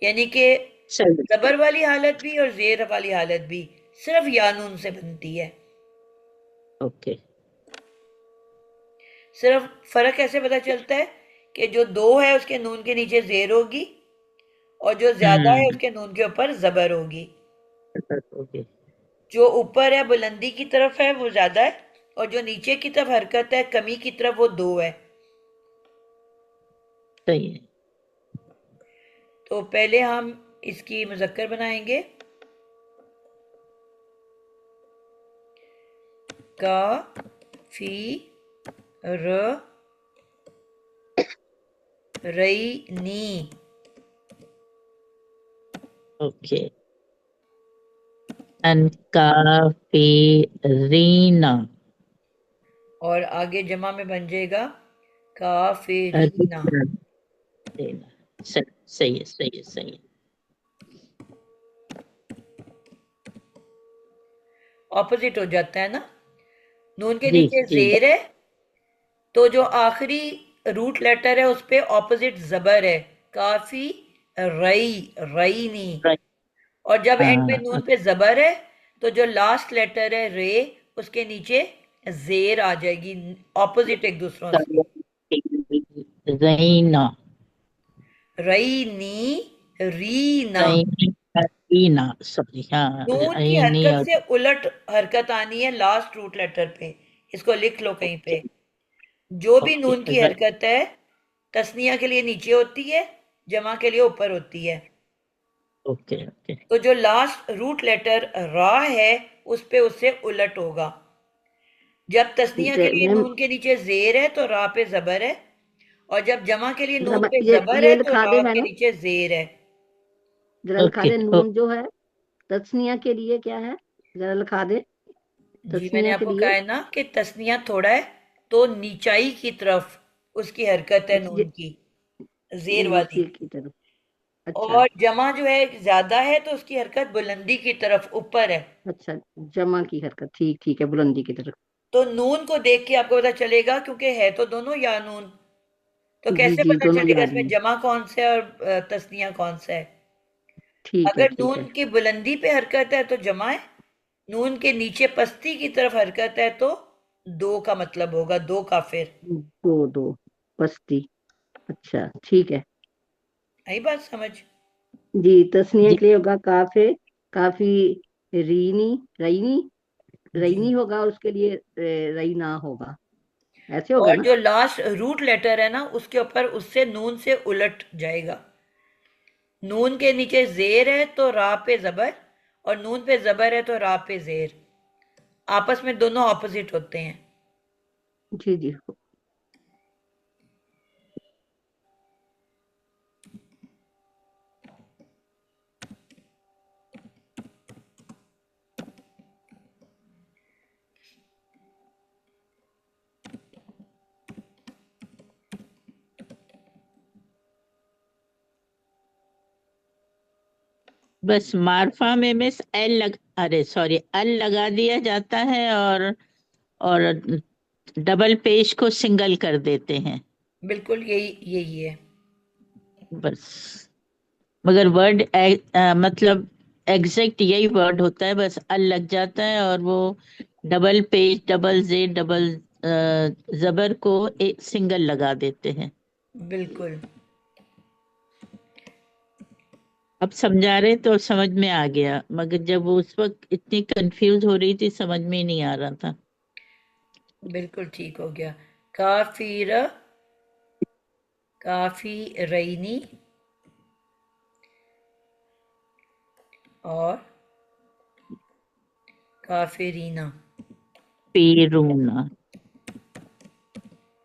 Speaker 1: यानी कि
Speaker 8: सही
Speaker 1: जबर वाली हालत भी और जेर वाली हालत भी सिर्फ या नून से बनती है।
Speaker 8: ओके।
Speaker 1: सिर्फ फर्क कैसे पता चलता है कि जो दो है उसके नून के नीचे जेर होगी, और जो ज्यादा है उसके नून के ऊपर जबर होगी।
Speaker 8: ओके।
Speaker 1: जो ऊपर है बुलंदी की तरफ है वो ज्यादा है, और जो नीचे की तरफ हरकत है कमी की तरफ वो दो है।
Speaker 8: सही है।
Speaker 1: तो पहले हम इसकी मुज़क्कर बनाएंगे। का फी र रई नी।
Speaker 8: ओके। एंड काफिरीना।
Speaker 1: और आगे जमा में बन जाएगा काफिरीना।
Speaker 8: सही है।
Speaker 1: ऑपोजिट हो जाता है ना, नून के
Speaker 8: जी
Speaker 1: नीचे
Speaker 8: जी।
Speaker 1: जेर है तो जो आखिरी रूट लेटर है उस पे ऑपोजिट जबर है, काफी रई, रई नी। और जब एंड पे नून पे जबर है तो जो लास्ट लेटर है रे, उसके नीचे जेर आ जाएगी, ऑपोजिट एक दूसरों से।
Speaker 8: रीना।
Speaker 1: रई नी, रीना।
Speaker 8: रीना सॉरी, हाँ
Speaker 1: नून की
Speaker 8: रीनी
Speaker 1: हरकत
Speaker 8: और
Speaker 1: से उलट हरकत आनी है लास्ट रूट लेटर पे, इसको लिख लो कहीं पे। जो भी
Speaker 8: ओके
Speaker 1: नून की हरकत है तस्निया के लिए नीचे होती है, जमा के लिए ऊपर होती है।
Speaker 8: ओके।
Speaker 1: तो जो लास्ट रूट लेटर रा है उस पे उससे उलट होगा। जब तस्निया के लिए
Speaker 3: मैम
Speaker 1: नून के नीचे जेर है तो रा पे जबर है, और जब जमा के लिए नून
Speaker 3: जरा
Speaker 1: पे जबर
Speaker 3: ये
Speaker 1: है तो
Speaker 3: लिखा
Speaker 1: रा
Speaker 3: दे
Speaker 1: के
Speaker 3: मैडम,
Speaker 1: नीचे जेर है।
Speaker 3: जरा लिखा
Speaker 8: ओके
Speaker 3: दे नून जो है तस्निया के लिए क्या है, जरा लिखा दे
Speaker 1: जी मैंने
Speaker 3: तस्निया के
Speaker 1: आपको कहा
Speaker 3: लिए।
Speaker 1: है ना कि तस्निया थोड़ा है तो नीचाई की तरफ उसकी हरकत है नून की, जेर वाली।
Speaker 3: नीचे की तरफ। अच्छा
Speaker 1: और जमा जो है ज्यादा है तो उसकी हरकत बुलंदी की तरफ ऊपर है।
Speaker 3: अच्छा, जमा की हरकत, ठीक ठीक है, बुलंदी की तरफ।
Speaker 1: तो नून को देख के आपको पता चलेगा, क्योंकि है तो दोनों या नून, तो
Speaker 3: जी
Speaker 1: कैसे
Speaker 3: जी,
Speaker 1: पता
Speaker 3: दोनों
Speaker 1: चलेगा
Speaker 3: याद
Speaker 1: इसमें
Speaker 3: हैं।
Speaker 1: जमा कौन सा है और तस्निया कौन सा है?
Speaker 3: ठीक है
Speaker 1: अगर
Speaker 3: ठीक है।
Speaker 1: नून की बुलंदी पे हरकत है तो जमा है, नून के नीचे पस्ती की तरफ हरकत है तो दो का मतलब होगा, दो काफिर।
Speaker 3: दो दो, पस्ती। अच्छा ठीक है।
Speaker 1: आई बात समझ?
Speaker 3: जी, तस्निया
Speaker 8: जी।
Speaker 3: के लिए होगा काफे, काफी, रीनी, रईनी,
Speaker 1: जी।
Speaker 3: रईनी होगा, उसके लिए रईना होगा, ऐसे होगा
Speaker 1: और
Speaker 3: ना।
Speaker 1: जो लास्ट रूट लेटर है ना उसके ऊपर उससे नून से उलट जाएगा। नून के नीचे जेर है तो रा पे जबर, और नून पे जबर है तो रा पे जेर, आपस में दोनों ऑपोजिट होते हैं।
Speaker 3: जी जी।
Speaker 8: बस मारफा में मिस एल लग, अरे सॉरी, एल लगा दिया जाता है और डबल पेज को सिंगल कर देते हैं
Speaker 1: बिल्कुल यही यही है।
Speaker 8: बस। मगर वर्ड मतलब एग्जैक्ट यही वर्ड होता है, बस अल लग जाता है और वो डबल पेज, डबल जे, डबल जबर को एक सिंगल लगा देते हैं।
Speaker 1: बिल्कुल।
Speaker 8: अब समझा रहे तो समझ में आ गया, मगर जब वो उस वक्त इतनी कंफ्यूज हो रही थी समझ में ही नहीं आ रहा था।
Speaker 1: बिल्कुल ठीक हो गया। काफिर, काफी रईनी, और काफिरीना।
Speaker 8: पेरूना,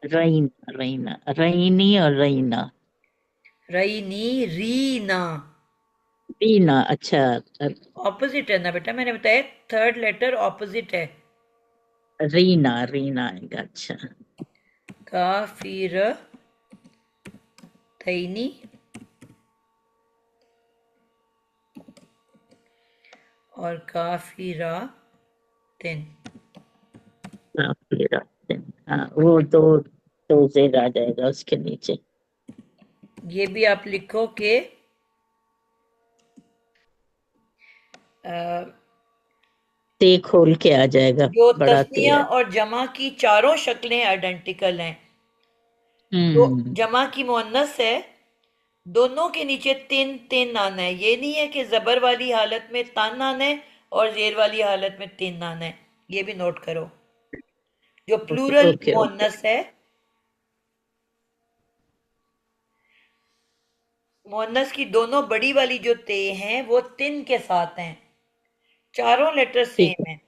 Speaker 8: रईना, रईना, रईनी और रईना।
Speaker 1: रईनी, रीना।
Speaker 8: रीना, अच्छा।
Speaker 1: ऑपोजिट है ना बेटा, मैंने बताया थर्ड लेटर ऑपोजिट है।
Speaker 8: रीना, रीना आएगा, अच्छा।
Speaker 1: काफिर थैनी, और काफिरा तिन।
Speaker 8: फिर हाँ, वो दो जेर आ जाएगा उसके नीचे।
Speaker 1: ये भी आप लिखो कि
Speaker 8: ते खोल के आ जाएगा,
Speaker 1: जो
Speaker 8: बड़ा ते
Speaker 1: तस्निया
Speaker 8: आ।
Speaker 1: और जमा की चारों शक्लें आइडेंटिकल हैं। जो
Speaker 8: हम्म।
Speaker 1: जमा की मुअन्नस है, दोनों के नीचे तिन तिन आना है। ये नहीं है कि जबर वाली हालत में तन आना है और जेर वाली हालत में तिन आना है, ये भी नोट करो। जो
Speaker 8: ओके
Speaker 1: प्लूरल
Speaker 8: ओके ओके।
Speaker 1: मुअन्नस है, मुअन्नस की दोनों बड़ी वाली जो ते हैं वो तिन के साथ हैं, चारों लेटर
Speaker 8: ठीक
Speaker 1: सेम
Speaker 8: है।
Speaker 1: है,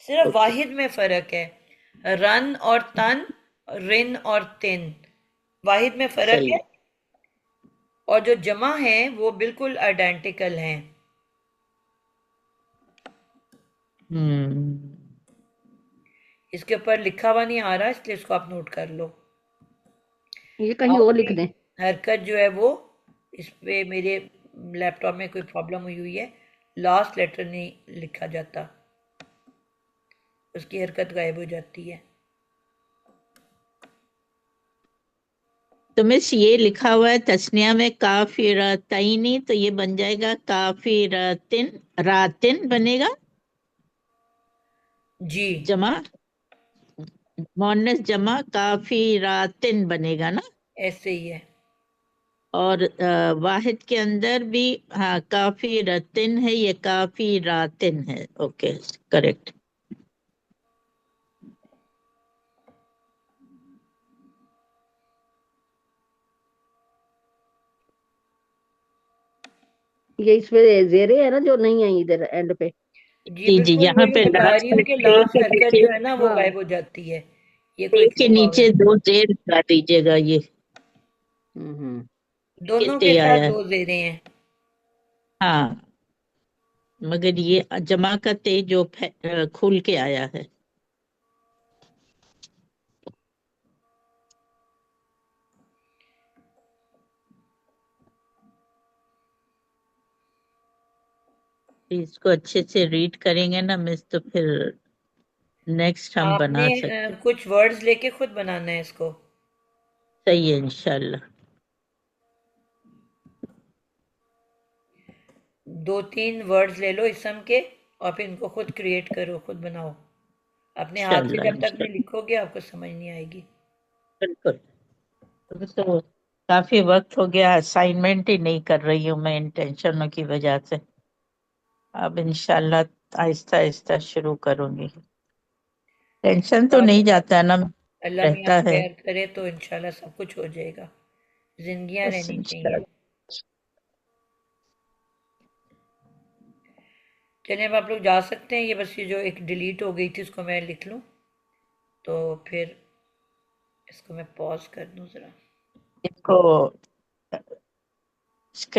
Speaker 1: सिर्फ
Speaker 8: ओके।
Speaker 1: वाहिद में फर्क है। रन और तन, रिन और तिन, वाहिद में फर्क
Speaker 8: सही।
Speaker 1: है। और जो जमा है वो बिल्कुल आइडेंटिकल हैं।
Speaker 8: हम्म।
Speaker 1: इसके ऊपर लिखा हुआ नहीं आ रहा, इसलिए इसको आप नोट कर लो।
Speaker 3: ये कहीं और
Speaker 1: आपकी
Speaker 3: लिख दें।
Speaker 1: हरकत जो है वो, इस पे मेरे लैपटॉप में कोई प्रॉब्लम हुई है, लास्ट लेटर नहीं लिखा जाता, उसकी हरकत गायब हो जाती है।
Speaker 8: तो मिस ये लिखा हुआ है तस्निया में काफिरतैनी, तो ये बन जाएगा काफिरतिन, रातिन बनेगा
Speaker 1: जी
Speaker 8: जमा, मोनस जमा काफिरातिन बनेगा ना।
Speaker 1: ऐसे ही है।
Speaker 8: और वाहिद के अंदर भी, हाँ, काफिरतिन है, ये काफिरातिन है। Okay, correct.
Speaker 3: ये इसमें जेरे है ना जो नहीं है इधर एंड पे।
Speaker 1: जी
Speaker 8: जी जी,
Speaker 1: बिल्कुल,
Speaker 8: यहाँ
Speaker 1: वही
Speaker 8: पे
Speaker 1: मैं बता रही हूँ कि
Speaker 8: पेड़
Speaker 1: लास्ट
Speaker 8: के
Speaker 1: हरकत
Speaker 8: नीचे,
Speaker 1: जो है ना वो
Speaker 3: हाँ
Speaker 1: गायब हो जाती है। ये कोई
Speaker 8: पेड़ के
Speaker 1: क्लू
Speaker 8: नीचे
Speaker 1: है।
Speaker 8: 2 जेर लगा दीजिएगा। ये
Speaker 3: हम्म।
Speaker 8: ये
Speaker 1: दोनों
Speaker 8: ते
Speaker 1: के साथ
Speaker 8: आया है।
Speaker 1: दो जेरें हैं।
Speaker 8: हाँ, मगर ये जमा का ते जो खुल के आया है। इसको अच्छे से रीड करेंगे ना मिस, तो फिर नेक्स्ट हम
Speaker 1: आपने
Speaker 8: बना सकते।
Speaker 1: कुछ वर्ड्स लेके खुद बनाना है इसको।
Speaker 8: सही है इंशाल्लाह।
Speaker 1: 2-3 वर्ड्स ले लो इसम के और फिर इनको खुद क्रिएट करो, खुद बनाओ। अपने हाथ से
Speaker 8: इंशाल्लाह
Speaker 1: जब तक नहीं
Speaker 8: इंशाल्लाह,
Speaker 1: लिखोगे आपको समझ नहीं आएगी।
Speaker 8: बिल्कुल। तो काफी वक्त हो गया, असाइनमेंट ही नहीं कर रही हूँ मैं इन टेंशनों की वजह से। अब इंशाल्लाह आहिस्ता आहिस्ता शुरू करूंगी। टेंशन तो नहीं जाता है ना,
Speaker 1: अल्लाह मियाँ
Speaker 8: रहता है।
Speaker 1: खैर करे तो इंशाल्लाह सब कुछ हो जाएगा। जिंदगियां
Speaker 8: बस
Speaker 1: रहनी चाहिए।
Speaker 8: इंशाल्लाह।
Speaker 1: चलिए अब आप लोग जा सकते हैं। ये बस ये जो एक डिलीट हो गई थी उसको मैं लिख लूँ, तो फिर इसको मैं पॉज कर दूँ ज़रा।
Speaker 8: इसको